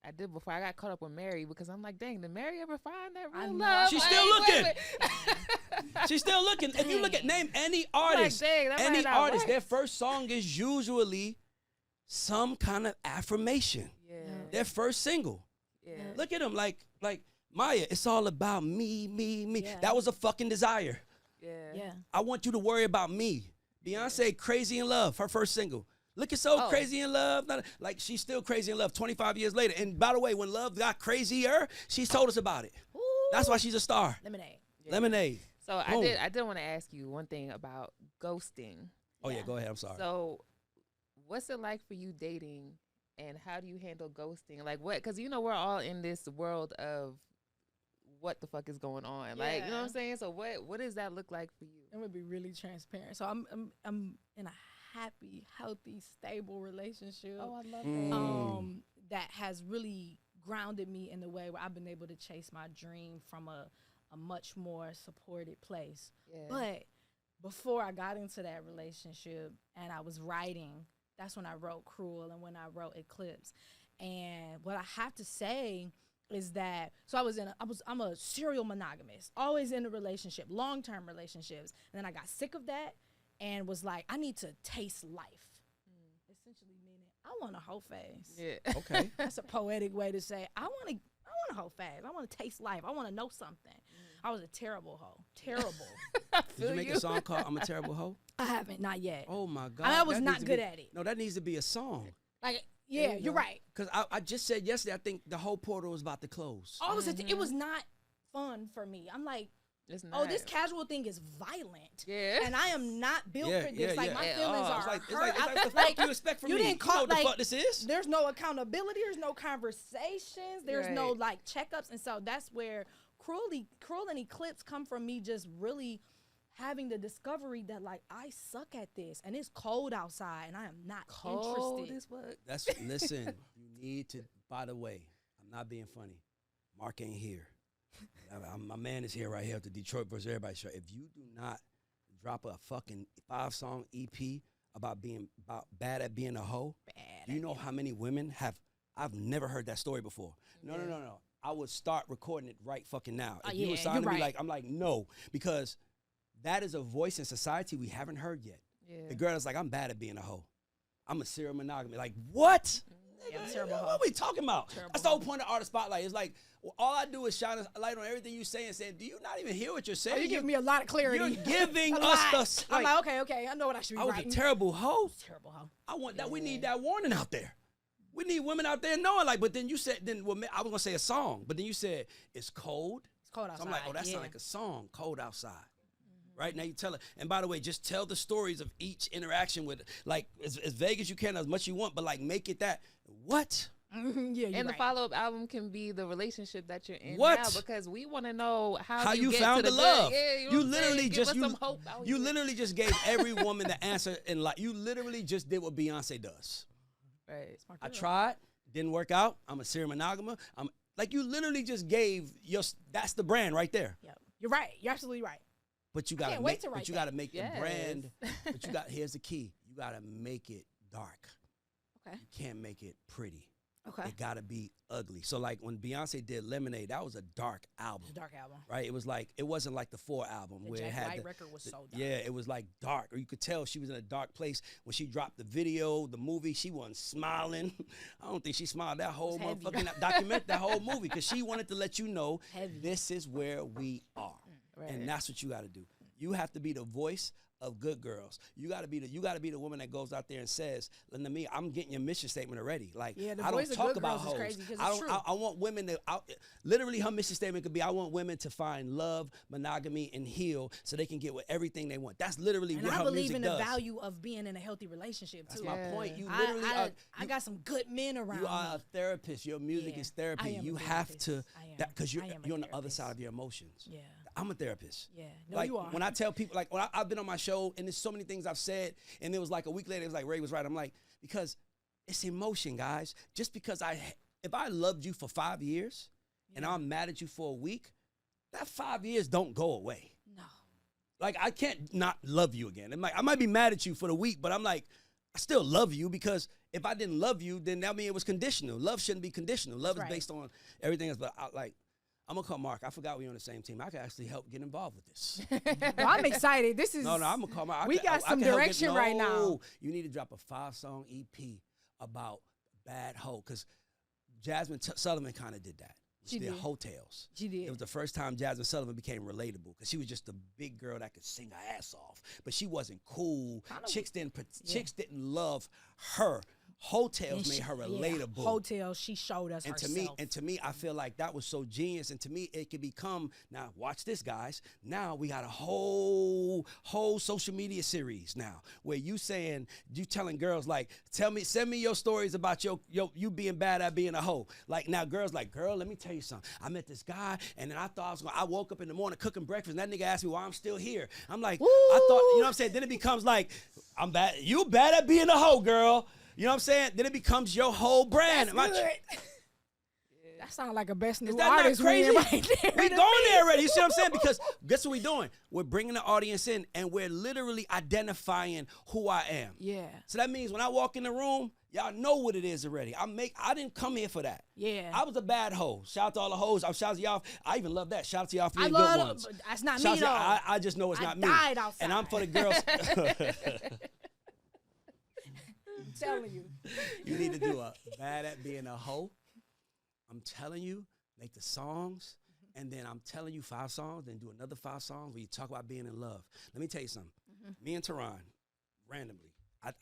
I did before I got caught up with Mary because I'm like, dang, did Mary ever find that I real know. love? She's Like, still looking. wait. She's still looking. If you look at name any Like, artist, dang, that any might not artist, work. their first song is usually some kind of affirmation. Yeah. Their first single. Yeah. Look at them, like Maya. It's all about me, me, me. Yeah. That was a fucking desire. Yeah. Yeah. I want you to worry about me. Beyonce, Crazy in Love, her first single. Look at So Crazy in Love. Like, she's still crazy in love 25 years later. And by the way, when love got crazier, she's told us about it. Ooh. That's why she's a star. Lemonade. Yeah. Lemonade. So Boom. I did want to ask you one thing about ghosting. Oh, yeah, Yeah. go ahead. I'm sorry. So what's it like for you dating and how do you handle ghosting? Like what? Because, you know, we're all in this world of what the fuck is going on. Like, you know what I'm Yeah. saying? So what does that look like for you? I'm gonna be really transparent. So I'm in a happy, healthy, stable relationship. I love That has really grounded me in the way where I've been able to chase my dream from a much more supported place. Yeah. But before I got into that relationship and I was writing, that's when I wrote Cruel and when I wrote Eclipse. And what I have to say is that, so I'm a serial monogamist, always in a relationship, long-term relationships. And then I got sick of that and was like, I need to taste life. Essentially meaning, I want a whole phase. Yeah. Okay. That's a poetic way to say, I want a whole phase. I want to taste life. I want to know something. I was a terrible hoe. Terrible. Did you make a song called I'm a Terrible Hoe? I haven't, not yet. Oh, my God. I was That not needs to good be- at it. No, that needs to be a song. Like, yeah, you you're go. right. Because I just said yesterday, I think the whole portal was about to close. All of a sudden, it was not fun for me. I'm like, It's oh, this not. casual thing is violent. Yeah. And I am not built Yeah, for this. yeah, Like, yeah. my At feelings all. are It's like, hurt. what the Like, fuck do you expect from you me? didn't You know call, what the like, fuck this is? there's no accountability. There's no conversations. There's no, Right. like, checkups. And so that's where Cruel and Eclipse come from me just really having the discovery that, like, I suck at this. And it's cold outside, and I am not Cold interested. as fuck. Listen, you need to, by the way, I'm not being funny. Mark ain't here. My man is here right here at the Detroit versus Everybody show. If you do not drop a fucking 5-song EP about bad at being a hoe, do you know how many women I've never heard that story before. No. I would start recording it right fucking now. If you were signing you're me, right. I'm like, no, because that is a voice in society we haven't heard yet. Yeah. The girl is like, I'm bad at being a hoe. I'm a serial monogamy. Like, what? Yeah, I'm a terrible What hoe. are we talking about? Terrible That's the whole hoe. point of Artist Spotlight. It's like, well, all I do is shine a light on everything you say and saying, do you not even hear what you're saying? Oh, you give me a lot of clarity. You're giving A us lot. the, I'm like, okay, I know what I should be I was writing. a terrible hoe. Terrible hoe. I want that. We need that warning out there. We need women out there knowing, like, but then you said, I was going to say a song, but then you said, it's cold. It's cold outside. So I'm like, oh, that sounds like a song, Cold Outside. Right now you tell it, and by the way, just tell the stories of each interaction with, like, as vague as you can, as much you want, but like make it that what. Yeah, and the right. follow-up album can be the relationship that you're in What? now, because we want to know how you get found to the good. love. Yeah, you, know You what I'm literally saying? just Give us some hope out you here. literally just gave every woman the answer in life. You literally just did what Beyonce does. Right. I tried, didn't work out. I'm a serial monogamer. I'm like, you literally just gave that's the brand right there. Yeah, you're right. You're absolutely right. But you I gotta can't wait make, to write but you that. gotta make the Yes. brand. But here's the key. You gotta make it dark. Okay. You can't make it pretty. Okay. It gotta be ugly. So like when Beyonce did Lemonade, that was a dark album. It's a dark album. Right? It was like, it wasn't like the 4 album The where Jack it had White the, record was so dark. yeah, it was like dark, or you could tell she was in a dark place when she dropped the video, the movie. She wasn't smiling. I don't think she smiled that whole heavy. motherfucking document, that whole movie, because she wanted to let you know Heavy. this is where we are, Right. and that's what you got to do. You have to be the voice of good girls. You gotta be the woman that goes out there and says, "Listen to me, I'm getting your mission statement already." Like, Yeah, the I voice don't of talk good about girls hoes. is crazy 'cause I it's don't. true. I want women to. Literally, her mission statement could be, "I want women to find love, monogamy, and heal, so they can get with everything they want." That's literally And what I her believe music in does. the value of being in a healthy relationship That's too. my Yeah. point. You literally I got some good men around you are me. a therapist. Your music Yeah, is I therapy. am a You have therapist. to, I am. because you're I am a on the other therapist. side of your emotions. Yeah. I'm a therapist. Yeah. No, Like, you are. when I tell people, like, when I've been on my show and there's so many things I've said, and it was like a week later, it was like, Ray was right. I'm like, because it's emotion, guys. Just because if I loved you for 5 years and Yeah. I'm mad at you for a week, that 5 years don't go away. No. Like, I can't not love you again. I'm like, I might be mad at you for the week, but I'm like, I still love you, because if I didn't love you, then that means it was conditional. Love shouldn't be conditional. Love That's is right. based on everything else. But I'm gonna call Mark. I forgot we were on the same team. I could actually help get involved with this. No, I'm excited. This is No, I'm gonna call Mark. We got some help direction right now. No, you need to drop a 5-song EP about bad hoe, because Jasmine Sullivan kind of did that. She did did. Hotels. She did. It was the first time Jasmine Sullivan became relatable, because she was just a big girl that could sing her ass off, but she wasn't cool. Chicks didn't love her. Hotels And made she- her yeah, relatable. Hotels, she showed us And herself. to me, I feel like that was so genius. And to me, it could become, now watch this, guys. Now we got a whole social media series now, where you telling girls, like, send me your stories about you being bad at being a hoe. Like, now girls like, girl, let me tell you something. I met this guy, and then I woke up in the morning cooking breakfast, and that nigga asked me why I'm still here. I'm like, I thought, you know what I'm saying? Then it becomes like, I'm bad. You bad at being a hoe, girl. You know what I'm saying? Then it becomes your whole brand. That's good. That sounds like a best new Is that not artist crazy? win right there. We to going me. there already. You see what I'm saying? Because guess what we doing? We're bringing the audience in, and we're literally identifying who I am. Yeah. So that means when I walk in the room, y'all know what it is already. I didn't come here for that. Yeah. I was a bad hoe. Shout out to all the hoes. I'm shouting y'all. I even love that. Shout out to y'all for I being good love ones. that's not Shout me out to though. y'all. I just know it's I not me. died outside. And I'm for the girls. I'm telling you. You need to do a bad at being a hoe. I'm telling you, make the songs, and then I'm telling you 5 songs, then do another 5 songs where you talk about being in love. Let me tell you something. Me and Tehran, randomly,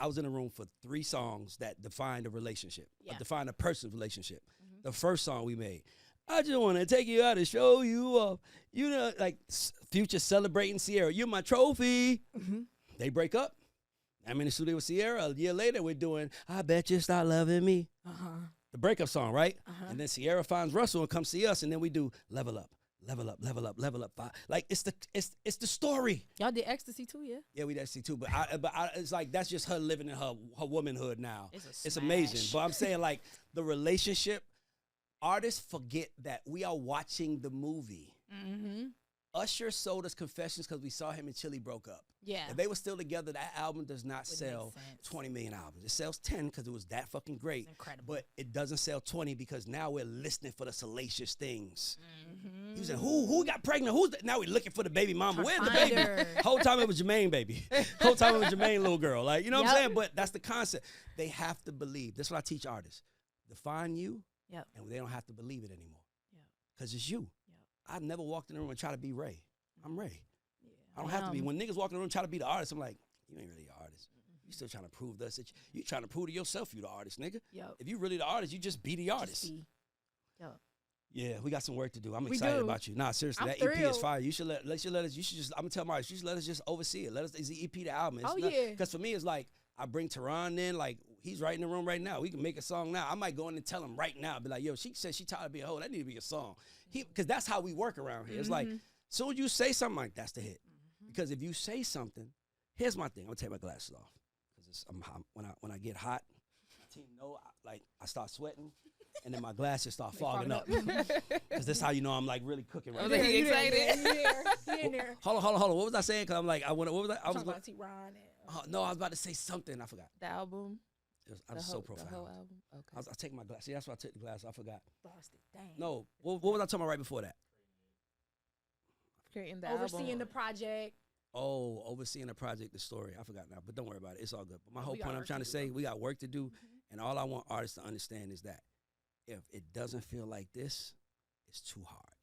I was in a room for 3 songs that defined a relationship, Yeah. defined a person's relationship. The first song we made, I just want to take you out and show you off. You know, like Future celebrating Sierra. You're my trophy. They break up. I'm in the studio with Sierra. A year later, we're doing I Bet You Start Loving Me. The breakup song, right? And then Sierra finds Russell and comes see us, and then we do Level Up, Level Up, Level Up, Level Up. Like, it's the story. Y'all did Ecstasy too, yeah? Yeah, we did see too, but it's like that's just her living in her womanhood now. It's a amazing. smash. But I'm saying, like, the relationship, artists forget that we are watching the movie. Mm-hmm. Usher sold us Confessions because we saw him and Chili broke up. Yeah. If they were still together, that album does not Would sell make sense. 20 million albums. It sells 10 because it was that fucking great. Incredible. But it doesn't sell 20 because now we're listening for the salacious things. Mm-hmm. He was like, who got pregnant? Now we're looking for the baby mama. Where's the Find baby? her. Whole time it was Jermaine, baby. Whole time it was Jermaine, little girl. Like, you know what I'm Yep. saying? But that's the concept. They have to believe. That's what I teach artists. Define you, Yep. and they don't have to believe it anymore. Yep. Because it's you. Yep. I've never walked in the room and tried to be Ray. I'm Ray. Yeah. I don't have to be. When niggas walk in the room and try to be the artist, I'm like, you ain't really an artist. You still trying to prove to us that you trying to prove to yourself you the artist, nigga. Yep. If you really the artist, you just be the artist. Just be. Yep. Yeah, we got some work to do. I'm We excited do. about you. Nah, seriously, I'm that EP is thrilled. fire. You should let us. You should just. I'm gonna tell Mario. You should let us just oversee it. Let us. Is the EP the album? Oh, yeah. Because for me, it's like I bring Tehran in. Like he's right in the room right now. We can make a song now. I might go in and tell him right now. Be like, yo, she said she tired of being a hoe. That need to be a song. Because that's how we work around here. It's like, soon as you say something, like that's the hit. Because if you say something, here's my thing. I'm gonna take my glasses off because when I get hot, my team know I start sweating. And then my glasses start fogging up. Because that's how you know I'm like really cooking right I was now. like, you excited? He in there. Hold on. What was I saying? Because I'm like, what was that? I was Talking going, about T-Ron. no, I was about to say something. I forgot. The album. I was so profound. The whole album. Okay. I take my glasses. See, that's why I took the glasses. I forgot. Lost it. Dang. No, what was I talking about right before that? Creating the Overseeing album. the project. Oh, overseeing the project, the story. I forgot now, but don't worry about it. It's all good. But my whole We got point I'm work trying to to do, say, though. we got work to do. And all I want artists to understand is that if it doesn't feel like this, it's too hard.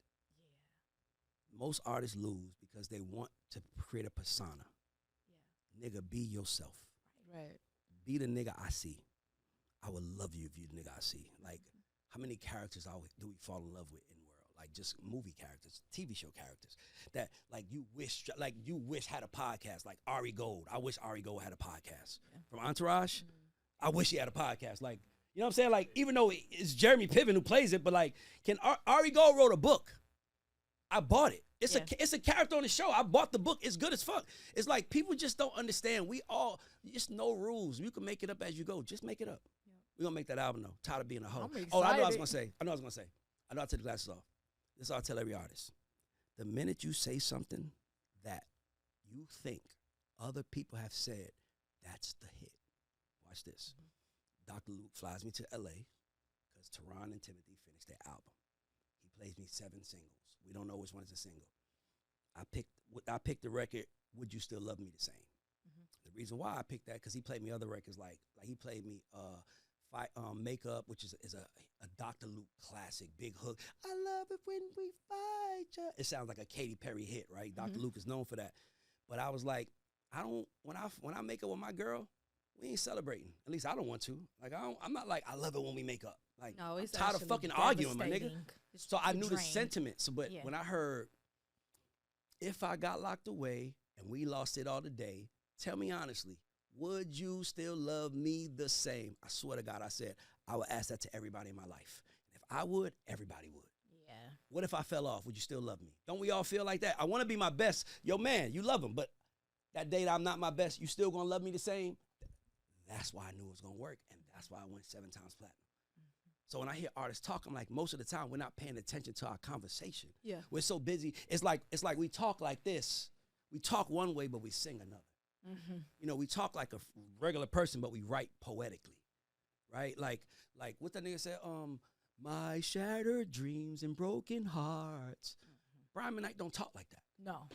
Most artists lose because they want to create a persona. Nigga, be yourself. Right. Be the nigga I see. I would love you if you the nigga I see. Like, how many characters do we fall in love with in the world? Like, just movie characters, TV show characters that like you wish had a podcast. Like Ari Gold. I wish Ari Gold had a podcast. From Entourage. I wish he had a podcast. Like, you know what I'm saying? Like, even though it's Jeremy Piven who plays it, but like, Ari Gold wrote a book. I bought it. It's a character on the show. I bought the book. It's good as fuck. It's like people just don't understand. We all just no rules. You can make it up as you go. Just make it up. We're gonna make that album though. Tired of being a hoe. I'm Oh, I know what I was excited. gonna say. I know I took the glasses off. This is what I tell every artist. The minute you say something that you think other people have said, that's the hit. Watch this. Dr. Luke flies me to LA because Tehran and Timothy finished their album. He plays me 7 singles. We don't know which one is a single. I picked the record, Would You Still Love Me the Same? The reason why I picked that, because he played me other records like he played me Makeup, which is a Dr. Luke classic, big hook. I love it when we fight ya. It sounds like a Katy Perry hit, right? Dr. Luke is known for that. But I was like, when I make up with my girl, we ain't celebrating. At least I don't want to. Like I'm not like I love it when we make up. Like No, it's I'm tired of actually fucking arguing, my nigga. devastating. It's So I the knew the drain. sentiment. So, but Yeah. when I heard, if I got locked away and we lost it all today, tell me honestly, would you still love me the same? I swear to God, I said I would ask that to everybody in my life. If I would, everybody would. Yeah. What if I fell off? Would you still love me? Don't we all feel like that? I want to be my best. Yo, man, you love him, but that day that I'm not my best, you still gonna love me the same? That's why I knew it was gonna work, and that's why I went 7 times platinum. So when I hear artists talk, I'm like, most of the time we're not paying attention to our conversation. Yeah. We're so busy. It's like we talk like this. We talk one way, but we sing another. You know, we talk like a regular person, but we write poetically, right? Like what that nigga said, my shattered dreams and broken hearts. Brian McKnight don't talk like that. No.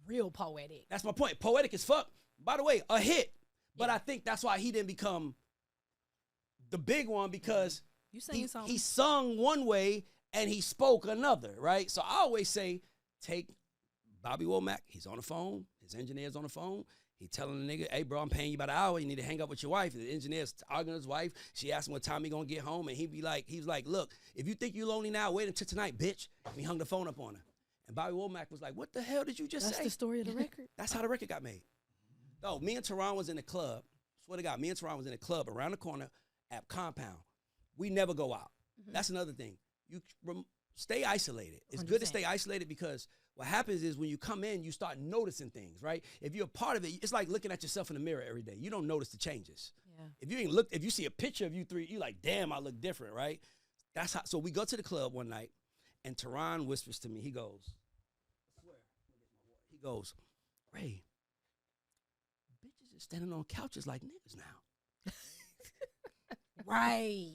Real poetic. That's my point. Poetic as fuck. By the way, a hit. But I think that's why he didn't become the big one, because You saying something? he sung one way and he spoke another, right? So I always say, take Bobby Womack. He's on the phone. His engineer's on the phone. He telling the nigga, hey, bro, I'm paying you by the hour. You need to hang up with your wife. The engineer's arguing with his wife. She asked him what time he gonna get home, and he's like, look, if you think you're lonely now, wait until tonight, bitch. And he hung the phone up on her. And Bobby Womack was like, what the hell did you just That's say? the story of the record. That's how the record got made. No, me and Tehran was in the club. Swear to God, me and Tehran was in the club around the corner at Compound. We never go out. That's another thing. You stay isolated. It's good to 100%. stay isolated, because what happens is when you come in, you start noticing things, right? If you're a part of it, it's like looking at yourself in the mirror every day. You don't notice the changes. Yeah. If you see a picture of you three, you're like, damn, I look different, right? That's how. So we go to the club one night, and Tehran whispers to me. He goes, I swear, he goes, Ray, bitches are standing on couches like niggas now. Right.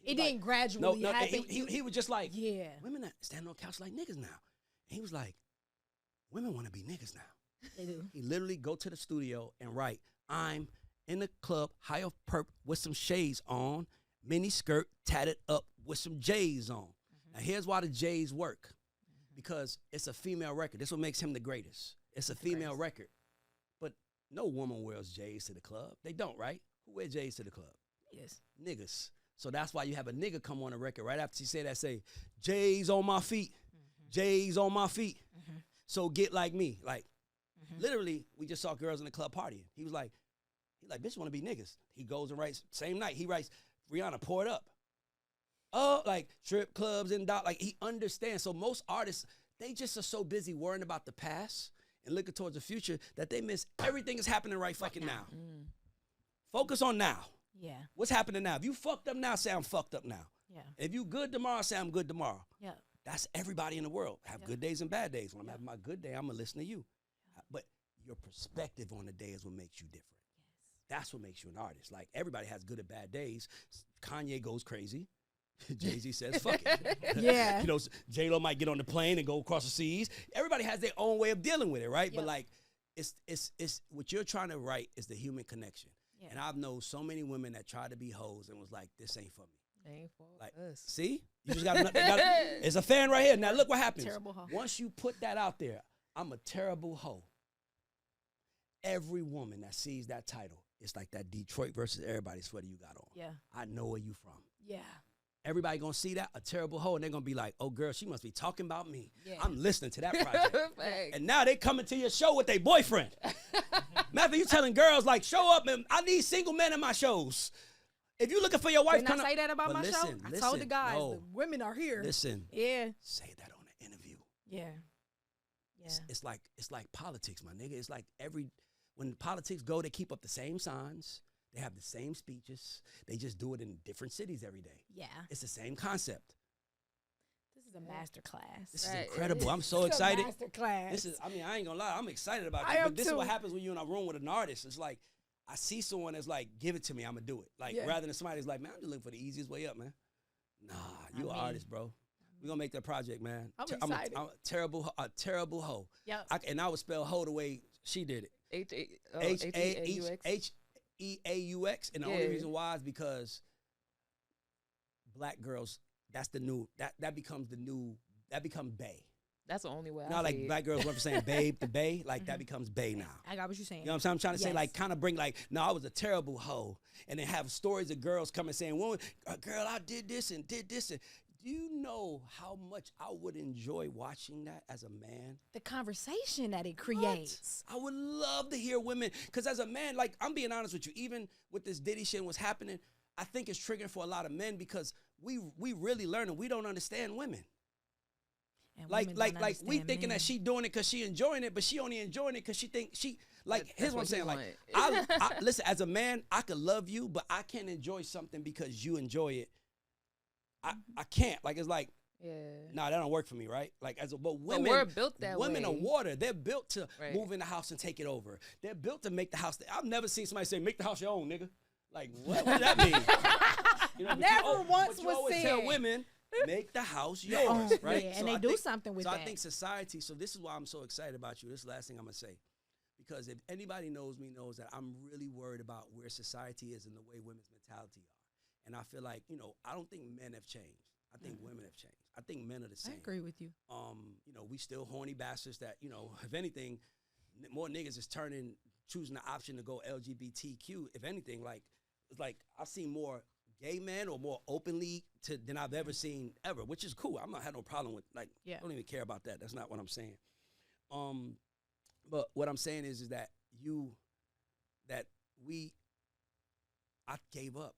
It didn't gradually No, happen. he was just like, Yeah. women are standing on couch like niggas now. And he was like, women want to be niggas now. They do. He literally go to the studio and write, I'm in the club, high off perp with some shades on, mini skirt tatted up with some J's on. Now here's why the J's work. Because it's a female record. This is what makes him the greatest. It's a female record. But no woman wears J's to the club. They don't, right? Who wear J's to the club? Yes. Niggas. So that's why you have a nigga come on a record right after she say that, say, J's on my feet. J's on my feet. So get like me. Like, literally, we just saw girls in the club partying. He was like, bitch want to be niggas. He goes and writes, same night, he writes, Rihanna, pour it up. Oh, like strip clubs and like he understands. So most artists, they just are so busy worrying about the past and looking towards the future that they miss everything is happening right fucking now. Focus on now. Yeah. What's happening now? If you fucked up now, say I'm fucked up now. Yeah. If you good tomorrow, say I'm good tomorrow. Yeah. That's everybody in the world. Have good days and bad days. When I'm having my good day, I'm going to listen to you. But your perspective on the day is what makes you different. That's what makes you an artist. Like, everybody has good and bad days. Kanye goes crazy. Jay-Z says, fuck it. Yeah. You know, J-Lo might get on the plane and go across the seas. Everybody has their own way of dealing with it, right? Yep. But, like, it's what you're trying to write is the human connection. Yeah. And I've known so many women that tried to be hoes and was like, this ain't for me. Ain't for Like, us. see? You just got it's a fan right here. Now, look what happens. Terrible hoe. Once you put that out there, I'm a terrible hoe. Every woman that sees that title, it's like that Detroit versus everybody sweater you got on. Yeah. I know where you from. Yeah. Everybody gonna see that, a terrible hoe, and they're gonna be like, oh, girl, she must be talking about me. Yeah. I'm listening to that project. Facts. And now they coming to your show with their boyfriend. Matter you telling girls, like, show up, and I need single men in my shows. If you looking for your wife, Didn't I say that about but my show? listen, I told the guys, no. the women are here. Listen. Yeah. Say that on the interview. Yeah. Yeah. It's like politics, my nigga. It's like when politics go, they keep up the same signs. They have the same speeches. They just do it in different cities every day. Yeah. It's the same concept. This is a master class. This is Right. incredible. I'm so It's a excited. master class. I ain't gonna lie, I'm excited about I it. am But this is too. what happens when you're in a room with an artist. It's like, I see someone that's like, give it to me, I'm gonna do it. Like, Yeah. rather than somebody that's like, man, I'm just looking for the easiest way up, man. Nah, you an artist, bro. We're gonna make that project, man. I'm I'm excited. a terrible hoe. Yep. And I would spell hoe the way she did it. H-A-U-X. H-E-A-U-X. And the only reason why is because black girls, that's the new, that becomes bae. That's the only way. Now, I like see it. black girls went from saying babe to bae, like that becomes bae now. I got what you're saying. You know what I'm saying? I'm trying to say, Yes. like, kind of bring, like, no, I was a terrible hoe. And then have stories of girls coming saying, well, girl, I did this and did this. And do you know how much I would enjoy watching that as a man? The conversation that it What? creates. I would love to hear women, because as a man, like, I'm being honest with you, even with this Diddy shit and what's happening, I think it's triggering for a lot of men because we really learning we don't understand women. And Like women don't we understand thinking men. that she doing it because she enjoying it, but she only enjoying it because she think she, like, here's what I'm he saying. Like, I listen, as a man, I could love you, but I can't enjoy something because you enjoy it. I can't. Like, it's like, Yeah. nah, that don't work for me, right? Like, but women, we're built that women way. are water. They're built to Right. move in the house and take it over. They're built to make the house. I've never seen somebody say, make the house your own, nigga. Like, what does that mean? You know, but Never once but you was always said. tell women, make the house Their yours, own, right? yeah, and So they I do think- something with so that. I think society, so this is why I'm so excited about you. This is the last thing I'm going to say. Because if anybody knows me knows that I'm really worried about where society is and the way women's mentality are. And I feel like, you know, I don't think men have changed. I think women have changed. I think men are the I same. agree with you. You know, we still horny bastards that, you know, if anything, more niggas is choosing the option to go LGBTQ. If anything, like, it's like I've seen more gay men or more openly than I've ever seen ever, which is cool. I'm not had no problem with, like, Yeah. I don't even care about that. That's not what I'm saying. But what I'm saying is that I gave up.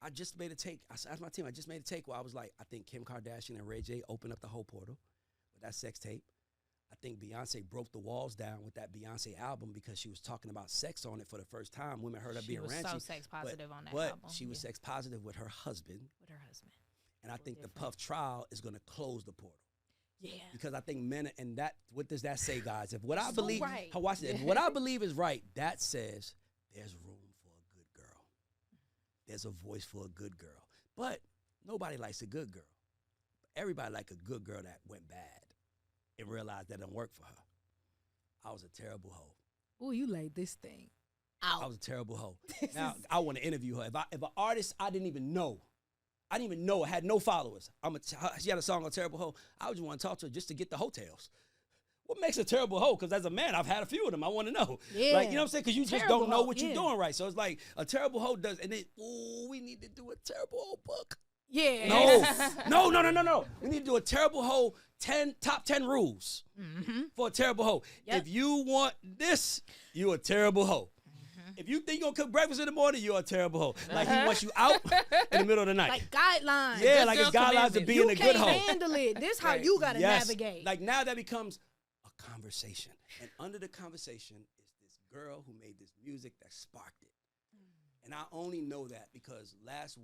I just made a take. I asked my team, I just made a take where I was like, I think Kim Kardashian and Ray J opened up the whole portal with that sex tape. I think Beyonce broke the walls down with that Beyonce album because she was talking about sex on it for the first time. Women heard her She being was ranchy. so sex positive on that but album. she was Yeah. sex positive with her husband. With her husband. And I think different. the Puff trial is going to close the portal. Yeah. Because I think men, and that, what does that say, guys? If what I So believe, right. watch this. If what I believe is right, that says there's room for a good girl. There's a voice for a good girl. But nobody likes a good girl. Everybody likes a good girl that went bad and realized that didn't work for her. I was a terrible hoe. Ooh, you laid this thing I out. was a terrible hoe. Now, I want to interview her. If an artist I didn't even know, I had no followers. She had a song on Terrible Hoe. I would just want to talk to her just to get the hotels. what makes a terrible hoe? Because as a man, I've had a few of them. I want to know. Yeah. Like, you know what I'm saying? Because you just Terrible don't know hoe, what you're yeah. doing right. So it's like a terrible hoe does, and then, we need to do a terrible hoe book. Yeah. No. We need to do a terrible hoe top 10 rules for a terrible hoe. Yep. If you want this, you a terrible hoe. If you think you're gonna cook breakfast in the morning, you're a terrible hoe. Like he wants you out in the middle of the night. Like guidelines. Yeah, Good like it's girl guidelines to commandments. being You a good can't hoe. handle it. This how Right. you gotta Yes. navigate. Like now that becomes a conversation. And under the conversation is this girl who made this music that sparked it. And I only know that because last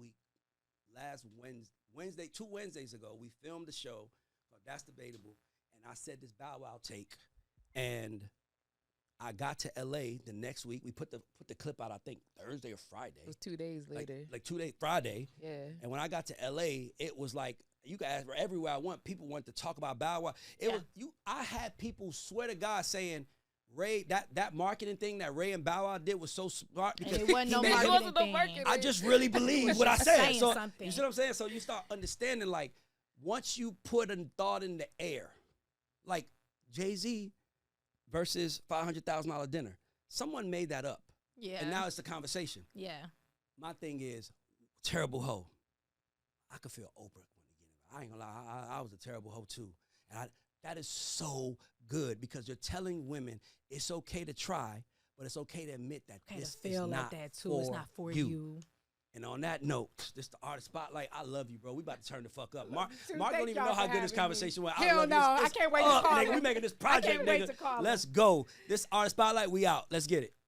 Wednesday, 2 Wednesdays ago, we filmed the show called That's Debatable. And I said this Bow Wow take. And I got to LA the next week. We put the clip out, I think, Thursday or Friday. It was 2 days later. Like 2 days, Friday. Yeah. And when I got to LA, it was like, you guys were everywhere I went. People wanted to talk about Bow Wow. I had people swear to God saying, Ray, that marketing thing that Ray and Bow Wow did was so smart because it wasn't no he made it- marketing wasn't no thing. marketing. I just really believe what I said. saying So something. you see what I'm saying? So you start understanding, like, once you put a thought in the air, like Jay-Z versus $500,000 dinner. Someone made that up. Yeah. And now it's the conversation. Yeah. My thing is, terrible hoe. I could feel Oprah when they get it. I ain't gonna lie, I was a terrible hoe too. And that is so good because you're telling women it's okay to try, but it's okay to admit that Okay, this to feel is like not that too. It's not for you. And on that note, this the Artist Spotlight. I love you, bro. We about to turn the fuck up. Mark too. don't Thank even y'all know how for good this having me. conversation went. Hell I love no, you. I It's can't wait to up, call nigga. him. We making this I project, can't wait nigga. to call him. Let's go. This Artist Spotlight, we out. Let's get it.